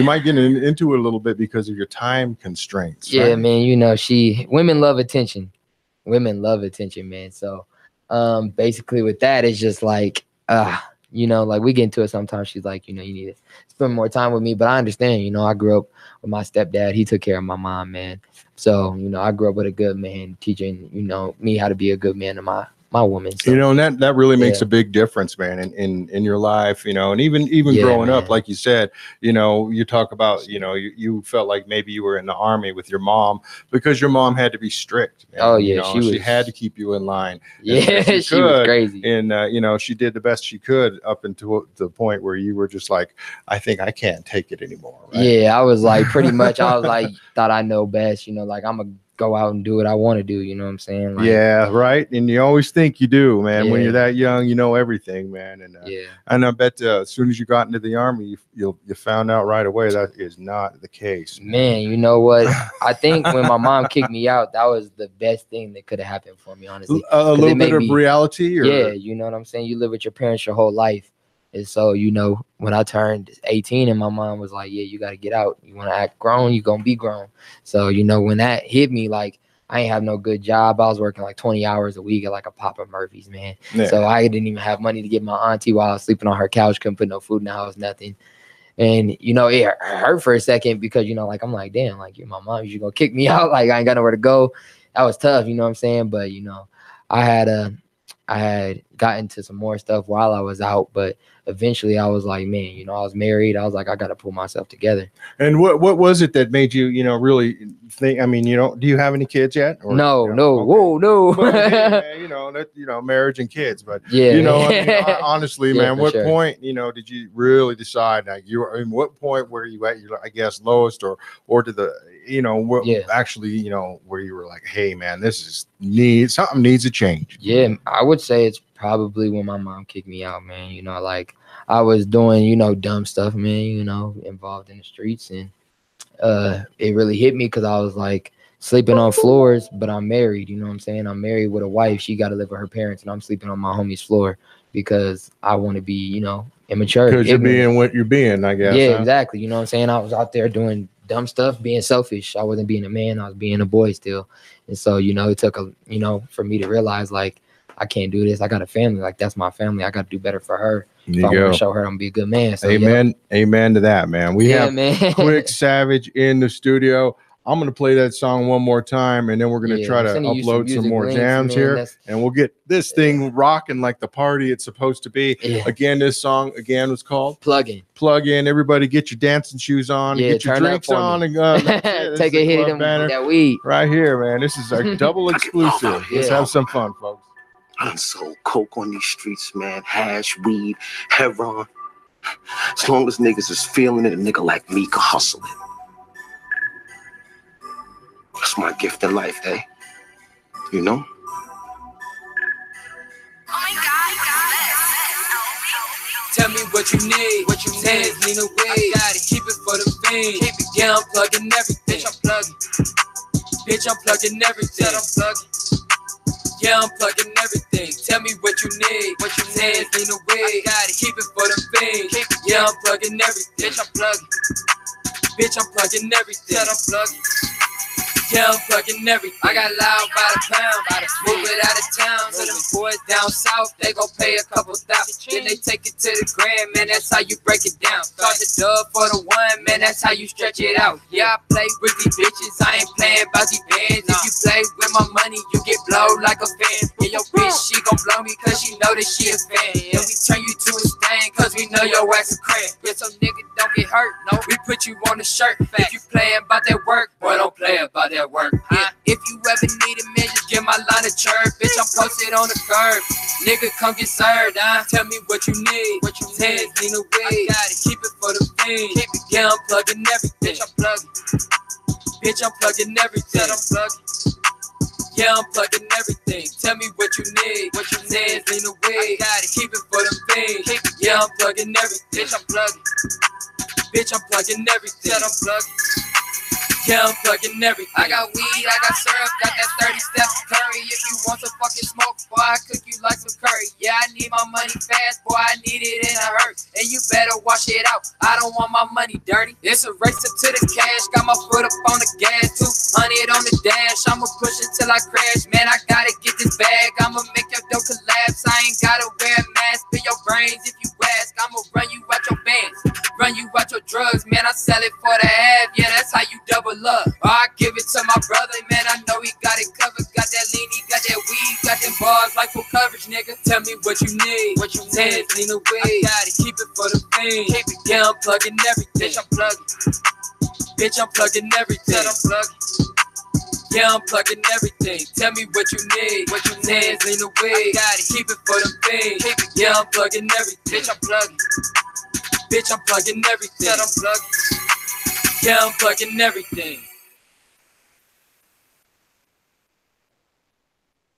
might get into it a little bit because of your time constraints, yeah, right? Man, women love attention, man. So basically with that, it's just like like we get into it sometimes. She's like, you need to spend more time with me, but I understand. I grew up with my stepdad. He took care of my mom, man. So, I grew up with a good man teaching, me how to be a good man to my woman. So, and that really makes a big difference, man, in your life, and even growing up, like you said, you talk about, you felt like maybe you were in the army with your mom because your mom had to be strict. Man. Oh yeah. She had to keep you in line. Yeah. She was crazy. And, she did the best she could up until the point where you were just like, I think I can't take it anymore. Right? Yeah. I was like, pretty much, thought I know best, like I'm a go out and do what I want to do, you know what I'm saying? Like, yeah, right. And you always think you do, man. When you're that young, you know everything, man. And and I bet as soon as you got into the army, you found out right away that is not the case. Man, you know what? I think when my mom kicked me out, that was the best thing that could have happened for me, honestly. A little bit of reality, or yeah, you know what I'm saying? You live with your parents your whole life. And so, when I turned 18 and my mom was like, yeah, you got to get out. You want to act grown, you're going to be grown. So, when that hit me, like, I ain't have no good job. I was working like 20 hours a week at like a Papa Murphy's, man. Yeah. So I didn't even have money to get my auntie while I was sleeping on her couch. Couldn't put no food in the house, nothing. And, it hurt for a second because, like, I'm like, damn, like, you're my mom. You're going to kick me out. Like, I ain't got nowhere to go. That was tough, you know what I'm saying? But, I had gotten to some more stuff while I was out, but eventually I was like, man, I was married. I was like, I got to pull myself together. And what was it that made you, really think, I mean, do you have any kids yet? Or, no. Okay. Whoa, no. But, man, marriage and kids, but honestly, man, what point, did you really decide like what point were you at your, I guess, lowest or to the, actually, where you were like, hey man, something needs to change? Yeah. I would say it's probably when my mom kicked me out, man. Like I was doing, dumb stuff, man, involved in the streets, and it really hit me because I was like sleeping on floors, but I'm married, you know what I'm saying? I'm married with a wife. She got to live with her parents, and I'm sleeping on my homie's floor because I want to be, immature. Because you're being what you're being, I guess. Yeah, huh? exactly. You know what I'm saying? I was out there doing dumb stuff, being selfish. I wasn't being a man. I was being a boy still. And so, you know, it took for me to realize, like, I can't do this. I got a family. Like, that's my family. I got to do better for her. If I want to show her I'm going to be a good man. So, amen. Amen to that, man. We have Quicc Savage in the studio. I'm going to play that song one more time, and then we're going to try to upload some more jams here, and we'll get this thing rocking like the party it's supposed to be. Again, this song, was called Plug In. Plug In. Everybody get your dancing shoes on, get your drinks on, and take a hit of that weed. Right here, man. This is our double exclusive. Let's have some fun, folks. I done sold coke on these streets, man. Hash, weed, heroin. As long as niggas is feeling it, a nigga like me can hustle it. That's my gift in life, eh? You know? Tell me what you need, Hands lean away. I gotta keep it for the fiend. Yeah, I'm plugging everything. Bitch, I'm plugging everything. Yeah, I'm plugging everything. Tell me what you need, Hands lean away. I gotta keep it for the fiend. Yeah, I'm plugging everything. Bitch, I'm plugging everything. Yeah, I'm plugging everything. I got loud by the pound, move it out of town. So them boys down south, they gon' pay a couple thousand. Then they take it to the grand, man, that's how you break it down. Start the dub for the one, man, that's how you stretch it out. Yeah, I play with these bitches, I ain't playing about these bands. If you play with my money, you get blowed like a fan. Yeah, your bitch, she gon' blow me cause she know that she a fan. And we turn you to a stain cause we know your ass a cramp. Yeah, so nigga don't get hurt, no, we put you on the shirt. If you playin' about that work, boy, don't play about that work. If you ever need a man, just get my line of chirp. Bitch, I'm posted on the curb. Nigga, come get served, Tell me what you need, Hands lean away. I gotta keep it for the fiend. Yeah, I'm plugging everything. Bitch, I'm plugging everything. Yeah, I'm plugging everything. Tell me what you need, Hands lean away. I gotta keep it for the fiend. Yeah, I'm plugging everything. Bitch, I'm plugging everything. Yeah, I'm plugging everything. I got weed, I got syrup, got that 30 steps of curry. If you want some fucking smoke, boy, I cook you like some curry. Yeah, I need my money fast, boy, I need it in a hurt. And you better wash it out, I don't want my money dirty. It's a race up to the cash, got my foot up on the gas, 200 on the dash. I'ma push it till I crash, man, I gotta get this bag. I'ma make your dough collapse, I ain't gotta wear a mask. Spill your brains if you ask, I'ma run you out your bands, run you out your drugs, man, I sell it for the half. Yeah, that's how you double up. I give it to my brother, man, I know he got it covered. Got that lean, he got that weed, got them bars like full coverage, nigga. Tell me what you need, Hands lean away. I gotta keep it for the fiend. Yeah, I'm plugging everything. Bitch, I'm plugging everything. Yeah, I'm plugging everything. Tell me what you need, Hands lean away. I gotta keep it for the fiend. Yeah, I'm plugging everything. Bitch, I'm plugging everything. Yeah, I'm plugging everything.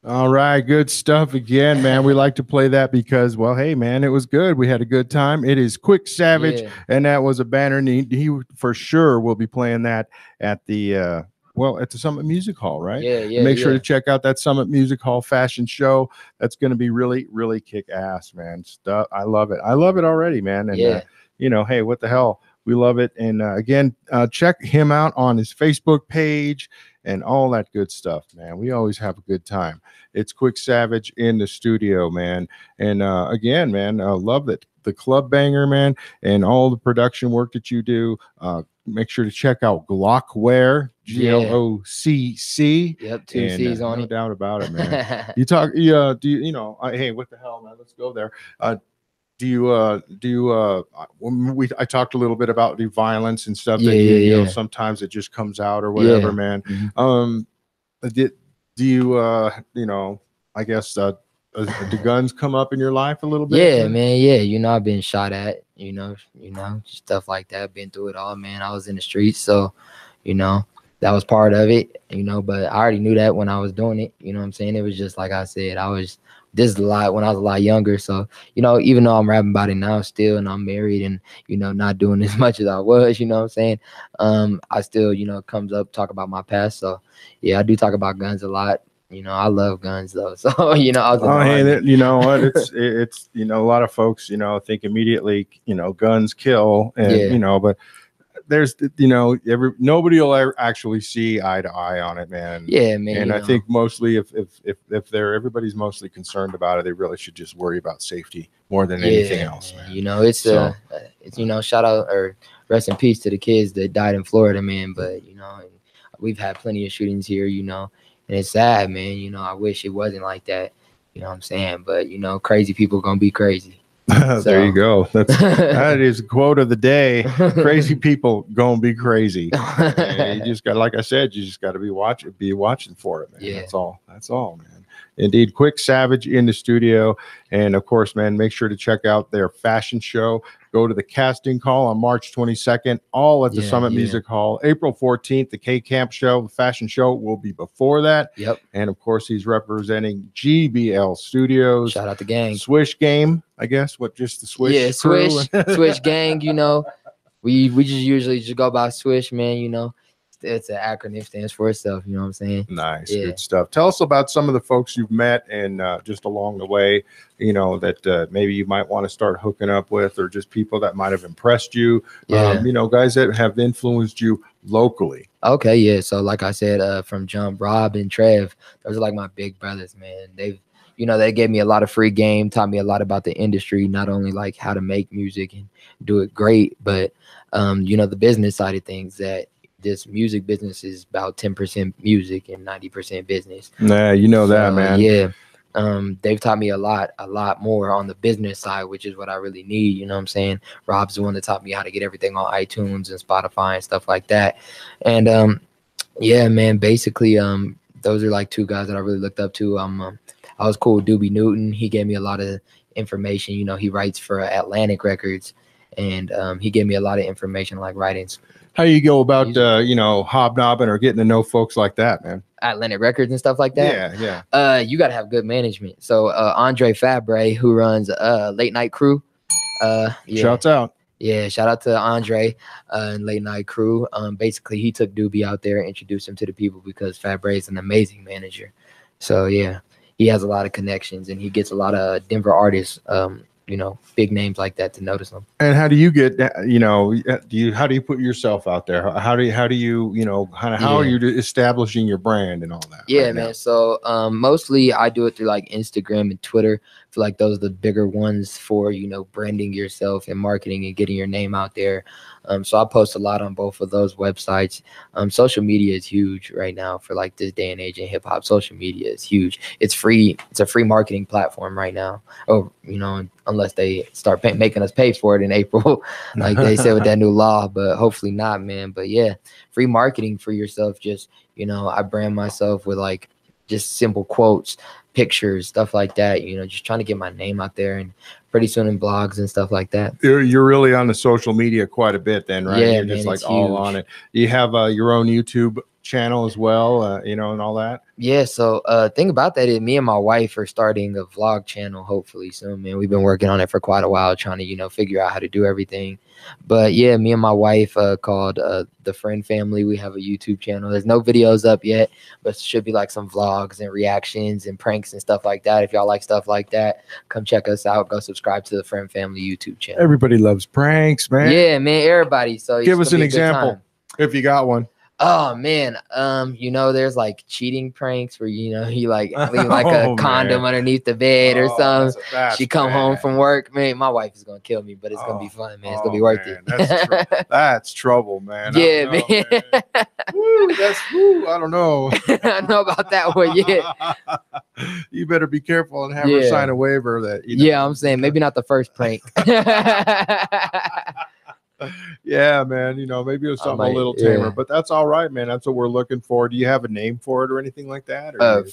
All right, good stuff again, man. We like to play that because, well, hey, man, it was good. We had a good time. It is Quicc Savage, and that was a banner. And he for sure will be playing that at the at the Summit Music Hall, right? Yeah. Make sure to check out that Summit Music Hall fashion show. That's going to be really, really kick ass, man. Stuff. I love it. I love it already, man. And hey, what the hell? We love it. And again, check him out on his Facebook page and all that good stuff, man. We always have a good time. It's Quicc Savage in the studio, man. And again, man, I love it. The club banger, man, and all the production work that you do. Make sure to check out Glockware, GLOCC. Yep, 2 C's on no it. doubt about it, man. hey, what the hell, man? Let's go there. I talked a little bit about the violence and stuff that you know, sometimes it just comes out or whatever, man. Do you I guess do guns come up in your life a little bit? Man. You know, I've been shot at, you know, stuff like that. Been through it all, man. I was in the streets, so you know, that was part of it, you know, but I already knew that when I was doing it, you know what I'm saying? It was just like I said, this is a lot when I was a lot younger. So, you know, even though I'm rapping about it now still, and I'm married and, you know, not doing as much as I was, you know what I'm saying? I still, you know, comes up, talk about my past. So yeah, I do talk about guns a lot, I love guns though. So, I was in the Hey, Army. you know what? It's a lot of folks, think immediately, guns kill, and Yeah. but there's nobody will ever actually see eye to eye on it, man. Yeah, man. And I think mostly if everybody's mostly concerned about it, they really should just worry about safety more than anything else, man. It's shout out or rest in peace to the kids that died in Florida, man. But and we've had plenty of shootings here, and it's sad, man. I wish it wasn't like that. You know what I'm saying? But crazy people gonna be crazy. There you go. That is a quote of the day. Crazy people gonna be crazy. And you just got, like I said, you just got to be watching for it, man. Yeah. That's all, man. Indeed. Quicc Savage in the studio, and of course, man, make sure to check out their fashion show. Go to the casting call on March 22nd, all at the Summit Music Hall. April 14th, the K-Camp show, the fashion show will be before that. Yep. And of course, he's representing GBL Studios. Shout out the gang. Swish Game, I guess. Just the Swish? Yeah, crew? Swish gang. We just usually just go by Swish, man. It's an acronym, stands for itself. You know what I'm saying? Nice, Yeah. good stuff. Tell us about some of the folks you've met and just along the way, that maybe you might want to start hooking up with, or just people that might have impressed you. Yeah. Guys that have influenced you locally. Okay, yeah. So like I said, from Jump, Rob and Trev, those are like my big brothers, man. They gave me a lot of free game, taught me a lot about the industry, not only like how to make music and do it great, but the business side of things, that this music business is about 10% music and 90% business. Nah, that, man. Yeah. They've taught me a lot more on the business side, which is what I really need. You know what I'm saying? Rob's the one that taught me how to get everything on iTunes and Spotify and stuff like that. And yeah, man, basically, those are like two guys that I really looked up to. I was cool with Doobie Newton. He gave me a lot of information. He writes for Atlantic Records, and he gave me a lot of information, like writings. How you go about, hobnobbing or getting to know folks like that, man? Atlantic Records and stuff like that. Yeah. You got to have good management. So Andre Fabre, who runs Late Night Crew. Shouts out. Yeah, shout out to Andre and Late Night Crew. Basically, he took Doobie out there and introduced him to the people, because Fabre is an amazing manager. So yeah, he has a lot of connections, and he gets a lot of Denver artists, big names like that to notice them. And how do you get, how do you put yourself out there? How are you establishing your brand and all that? Yeah, man. So mostly I do it through like Instagram and Twitter. I feel like those are the bigger ones for, branding yourself and marketing and getting your name out there. So I post a lot on both of those websites. Social media is huge right now for like this day and age in hip hop. Social media is huge. It's free. It's a free marketing platform right now. Oh, unless they start making us pay for it in April, like they said with that new law, but hopefully not, man. But yeah, free marketing for yourself. Just, I brand myself with like just simple quotes, pictures, stuff like that, just trying to get my name out there, and pretty soon in blogs and stuff like that. You're really on the social media quite a bit then, right? Yeah, You're just like all on it. You have your own YouTube channel as well, and all that. Yeah, so thing about that is me and my wife are starting a vlog channel hopefully soon, man. We've been working on it for quite a while, trying to figure out how to do everything. But yeah, me and my wife called The Friend Family. We have a YouTube channel. There's no videos up yet, but it should be like some vlogs and reactions and pranks and stuff like that. If y'all like stuff like that, come check us out. Go subscribe to The Friend Family YouTube channel. Everybody loves pranks, man. Yeah, man, everybody. So give us an example if you got one. Oh man, there's like cheating pranks where he like leave like a condom underneath the bed or something. She come home from work, man. My wife is gonna kill me, but it's gonna be fun, man. It's gonna be worth it. That's trouble, man. Yeah, man. I don't know. I don't know about that one. Yeah. You better be careful and have her sign a waiver that. Yeah, I'm saying maybe not the first prank. Yeah, man. Maybe it was something a little tamer, but that's all right, man. That's what we're looking for. Do you have a name for it or anything like that? Or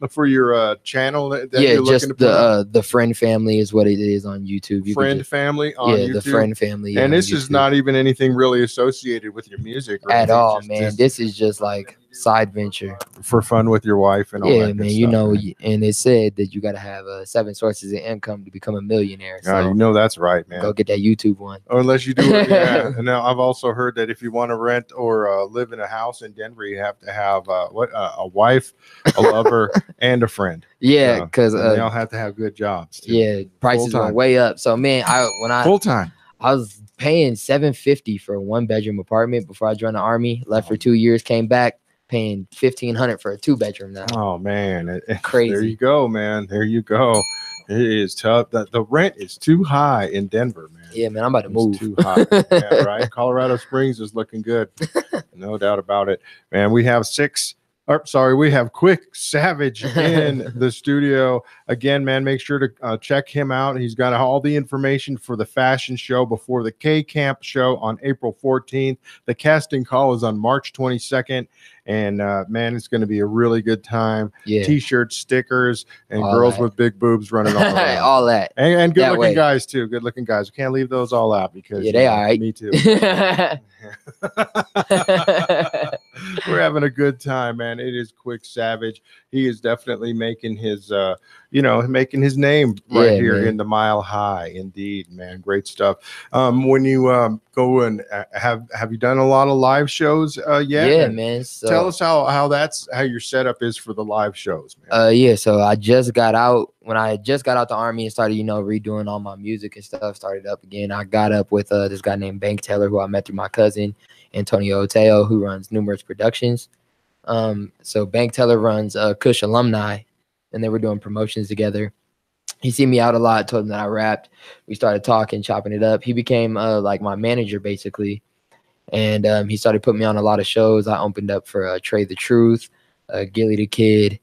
for your channel that you're just looking to the Friend Family is what it is on YouTube. Friend Family on YouTube. The Friend Family. And this is not even anything really associated with your music at all, man. This is just like side venture for fun with your wife and all yeah, that. Man. Good You stuff, know, man. and it said that you got to have 7 sources of income to become a millionaire. So you know that's right, man. Go get that YouTube one. Or unless you do it, yeah. And now I've also heard that if you want to rent or live in a house in Denver, you have to have a wife, a lover, and a friend. Yeah, because they all have to have good jobs. Too. Yeah, prices went way up. So man, full time, I was paying $750 for a 1-bedroom apartment before I joined the Army. Left for 2 years, came back paying $1,500 for a 2-bedroom now. Oh man, crazy. There you go, man. There you go. It is tough. The rent is too high in Denver, man. Yeah, man, I'm about to move. Too high. Yeah, right. Colorado Springs is looking good. No doubt about it, man. We have Quicc Savage in the studio again, man. Make sure to check him out. He's got all the information for the fashion show before the K Camp show on April 14th. The casting call is on March 22nd. And man, it's going to be a really good time. Yeah. T-shirts, stickers, and all girls that. With big boobs running all around. All that. And good-looking guys, too. Good-looking guys. We can't leave those all out because... Yeah, they all right. Me too. We're having a good time, man. It is Quicc Savage. He is definitely making his, making his name right here, man. In the Mile High. Indeed, man. Great stuff. When you go and have you done a lot of live shows yet? Yeah, man. So, tell us how your setup is for the live shows, man. Yeah. So I just got out. When I just got out the Army and started, redoing all my music and stuff, started up again. I got up with this guy named Bank Taylor, who I met through my cousin, Antonio Oteo, who runs Numerous Productions. So Bank Teller runs Kush Alumni, and they were doing promotions together. He seen me out a lot, told him that I rapped. We started talking, chopping it up. He became like my manager, basically. And he started putting me on a lot of shows. I opened up for Trey the Truth, Gilly the Kid,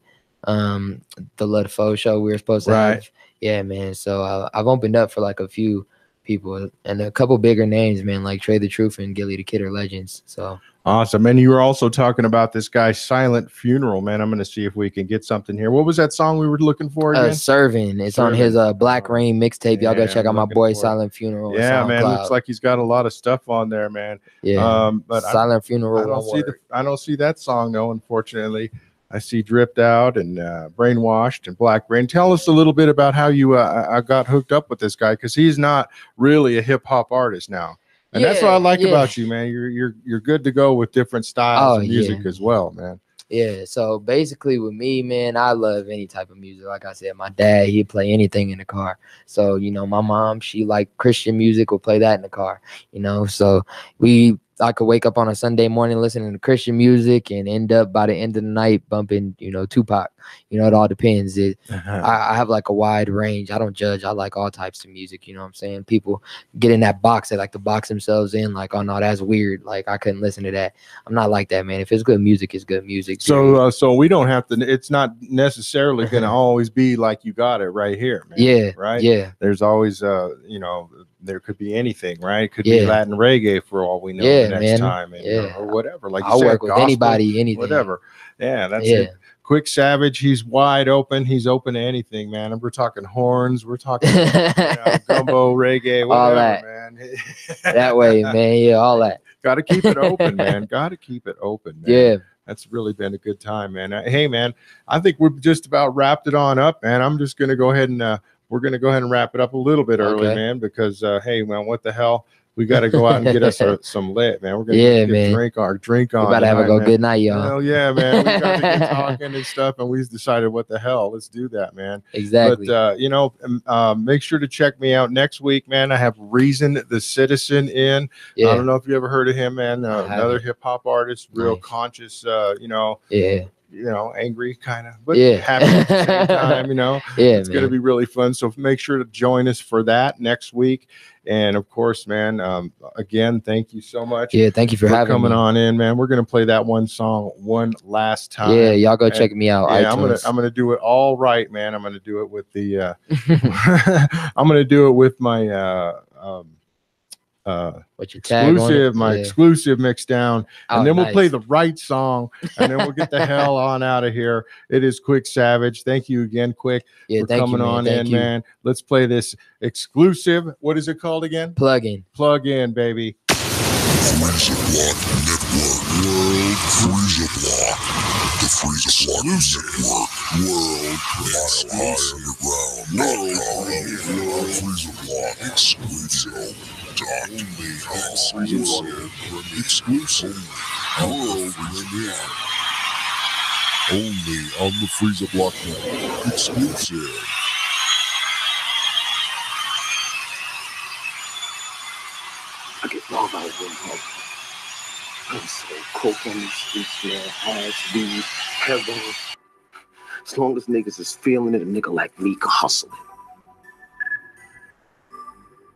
the Lud Foe show we were supposed to have. Yeah, man. So I've opened up for like a few people and a couple bigger names, man, like Trey the Truth and Gilly the Kid are legends. So awesome. And you were also talking about this guy, Silent Funeral, man. I'm going to see if we can get something here. What was that song we were looking for again? Serving. It's on his Black Rain mixtape. Y'all go check out my boy Silent Funeral. Yeah, man. Looks like he's got a lot of stuff on there, man. Yeah. But Silent Funeral. I don't see that song though, unfortunately. I see Dripped Out and Brainwashed and Black Rain. Tell us a little bit about how you got hooked up with this guy, because he's not really a hip hop artist now. And that's what I like about you, man. You're good to go with different styles of music as well, man. Yeah. So basically with me, man, I love any type of music. Like I said, my dad, he'd play anything in the car. So, my mom, she liked Christian music, would play that in the car, So I could wake up on a Sunday morning listening to Christian music and end up by the end of the night bumping, Tupac. It all depends. I have like a wide range. I don't judge. I like all types of music. You know what I'm saying? People get in that box. They like to box themselves in like, oh, no, that's weird. Like, I couldn't listen to that. I'm not like that, man. If it's good music, it's good music. So we don't have to, it's not necessarily going to always be like you got it right here, man. Yeah. Right? Yeah. There's always, there could be anything, right? It could be Latin reggae for all we know next time, and, or whatever. Like I'll work with gospel, anybody, anything, whatever. Yeah, that's it. Quicc Savage, he's wide open. He's open to anything, man. And we're talking horns, we're talking gumbo, reggae, whatever, all that, man. That way, man. Yeah, all that. Got to keep it open, man. Got to keep it open, man. Yeah. That's really been a good time, man. Hey, man, I think we're just about wrapped it on up, man. I'm just going to go ahead and we're going to go ahead and wrap it up a little bit early, man, because, hey, man, what the hell? We got to go out and get us some lit, man. We're going to drink on. We about to have a good night, y'all. Hell yeah, man. We got to get talking and stuff, and we decided, what the hell? Let's do that, man. Exactly. But, make sure to check me out next week, man. I have Reason the Citizen in. Yeah. I don't know if you ever heard of him, man. Another hip-hop artist, real conscious, angry kind of, but happy at the same time, it's going to be really fun. So make sure to join us for that next week. And of course, man, again, thank you so much. Yeah, thank you for having coming me on in, man. We're going to play that one song one last time. Yeah, y'all go check me out. Yeah, I'm gonna do it all right, man. I'm gonna do it with the I'm gonna do it with my exclusive mix down, and then we'll play the right song, and then we'll get the hell on out of here. It is Quicc Savage. Thank you again, Quicc, for coming on in, man. Let's play this exclusive. What is it called again? Plug in, baby. Freeza Block Network. Freeza Block. The Freeza Block Network. World Freeza Block exclusive. Exclusive. World premiere. Only on the Freeza Block Network. Exclusive. I get love out of them, huh? I'm so coke on these streets, man. Hash, weed, heroin. As long as niggas is feeling it, a nigga like me can hustle it.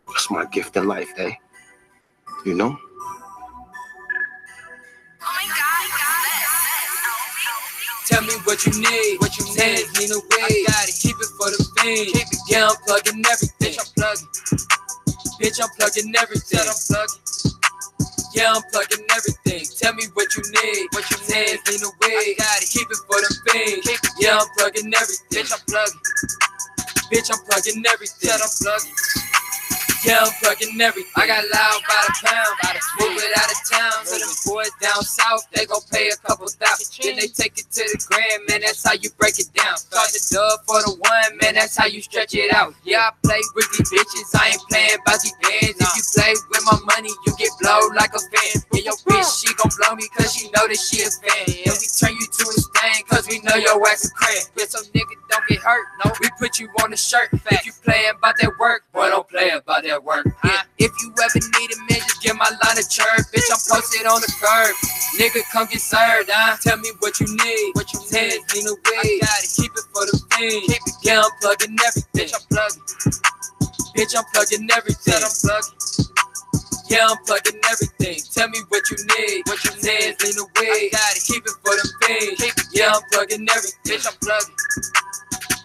That's my gift in life, eh? You know? Tell me what you need, need a way. I gotta keep it for the fiend. Yeah, I'm plugging everything. Bitch, I'm plugging everything. Yeah, I'm plugging everything. Tell me what you need, need a way. I gotta keep it for the fiend. Yeah, I'm plugging everything. Bitch, I'm plugging everything. Yeah, I'm plugging everything. I got loud by the pound, move it out of town. So them boys down south, they gon' pay a couple thousand. Then they take it to the grand, man, that's how you break it down. Start the dub for the one, man, that's how you stretch it out. Yeah, I play with these bitches, I ain't playing bout these bands. If you play with my money, you get blowed like a fan. Yeah, your bitch, she gon' blow me cause she know that she a fan. And we turn you to a stain cause we know your ass a cramp. Yeah, so nigga don't get hurt, no, we put you on the shirt. If you playin' about that work, boy, don't play about that work. Yeah. If you ever need a man, just get my line of chirp. Bitch, I'm posted on the curb. Nigga, come get served, huh? Tell me what you need, need a way. I gotta keep it for the fiend. Yeah, I'm plugging everything. Bitch, I'm plugging everything. Yeah, I'm plugging everything. Tell me what you need, need a way. I gotta keep it for the fiend. Yeah, I'm plugging everything.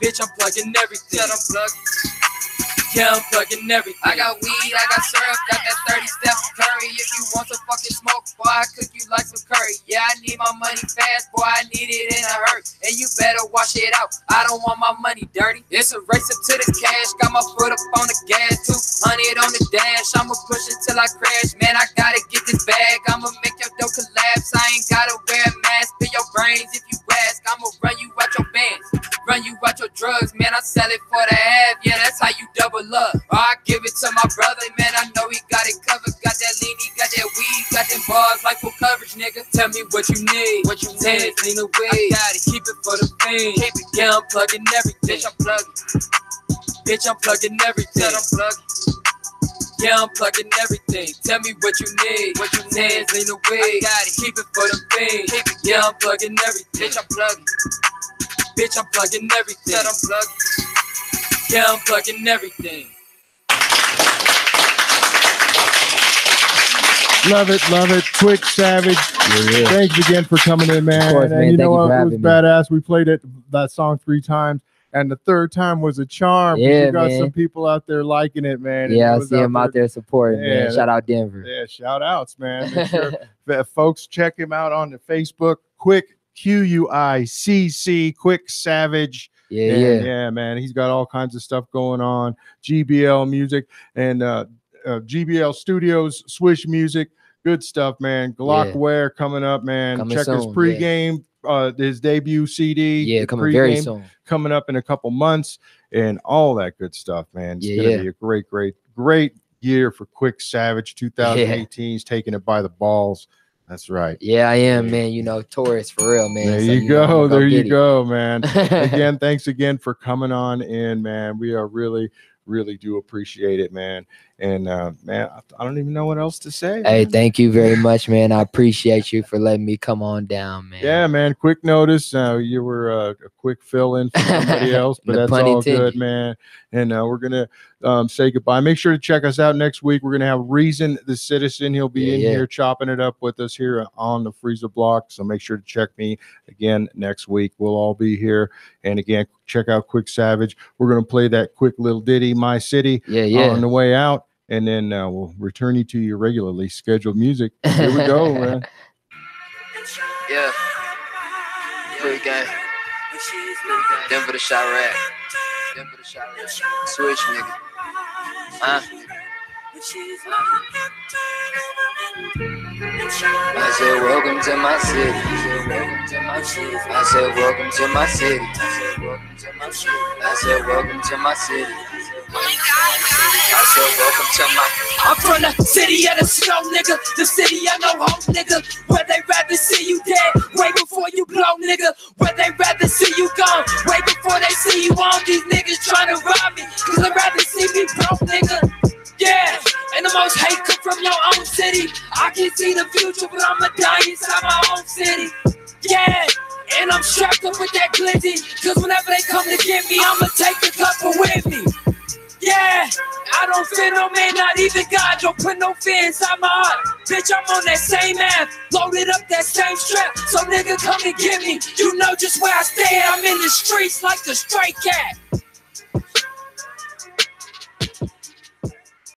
Bitch, I'm plugging everything. Yeah, I'm plugging everything. I got weed, I got syrup, got that 30 steps of curry. If you want some fucking smoke, boy, I cook you like some curry. Yeah, I need my money fast, boy, I need it in a hurry. And you better wash it out, I don't want my money dirty. It's a race up to the cash, got my foot up on the gas, 200 on the dash. I'ma push it till I crash, man, I gotta get this bag. I'ma make your dough collapse, I ain't gotta wear a mask. Pay your brains if you ask, I'ma run you out your bands. Run you out your drugs, man, I sell it for the half. Yeah, that's how you double up. Or I give it to my brother, man, I know he got it covered. Got that lean, he got that weed, got them bars like full coverage, nigga. Tell me what you need, need a way. I gotta keep it for the fiend. Yeah, I'm plugging everything. Bitch, I'm plugging everything. Yeah, I'm plugging everything. Tell me what you need, need a way. I gotta keep it for the fiend. Yeah, I'm plugging everything. Bitch, I'm plugging everything. Yeah, I'm plugging everything. Love it. Quicc Savage. Yeah. Thanks again for coming in, man. Of course, man. And you know Thank you for what? It was having me. badass. We played that song 3 times, and the third time was a charm. Yeah, you got man. some people out there liking it, man. Yeah, I and see him out there supporting, Yeah, man. Shout out Denver. Yeah, shout outs, man. Make sure that folks check him out on the Facebook. Quicc, Quicc, Quicc Savage. Yeah, man. He's got all kinds of stuff going on. GBL Music and GBL Studios, Swish Music. Good stuff, man. Glockware coming up, man. Coming Check his soon, pregame, his debut CD. Yeah, the coming very pregame soon. Coming up in a couple months and all that good stuff, man. It's going to be a great year for Quicc Savage. 2018 is taking it by the balls. That's right. Yeah, I am, man. You know, Taurus for real, man. There So, you go. There you go, man. it. Again, thanks again for coming on in, man. We are really do appreciate it, man. And man, I don't even know what else to say. Hey, man. thank you very much, man. I appreciate you for letting me come on down, man. Yeah, man. Quick notice. You were a quick fill in for somebody else, but that's all good, man. And we're gonna say goodbye. Make sure to check us out next week. We're gonna have Reason the Citizen. He'll be in here chopping it up with us here on the Freeza Block. So make sure to check me again next week. We'll all be here. And again, check out Quicc Savage. We're gonna play that quick little ditty, My City, on the way out. And then we'll return you to your regularly scheduled music. Here we go, man. Yeah. Free game. Denver the Chirac. Switch, nigga. Huh? I said, welcome to my city. I said, welcome to my city. I said, welcome to my city. I said, welcome to my. I'm from the city of the snow, nigga. The city of no hope, nigga. Where they rather see you dead, way before you blow, nigga. Where they rather see you gone, way before they see you on. These niggas trying to rob me, cause they rather see me broke, nigga. Yeah, and the most hate come from your own city. I can see the future, but I'ma die inside my own city. Yeah, and I'm strapped up with that glizzy, cause whenever they come to get me, I'ma take a couple with me. Yeah, I don't fear no man, not even God. Don't put no fear inside my heart. Bitch, I'm on that same app, loaded up that same strap. So nigga, come and get me. You know just where I stay. I'm in the streets like a stray cat.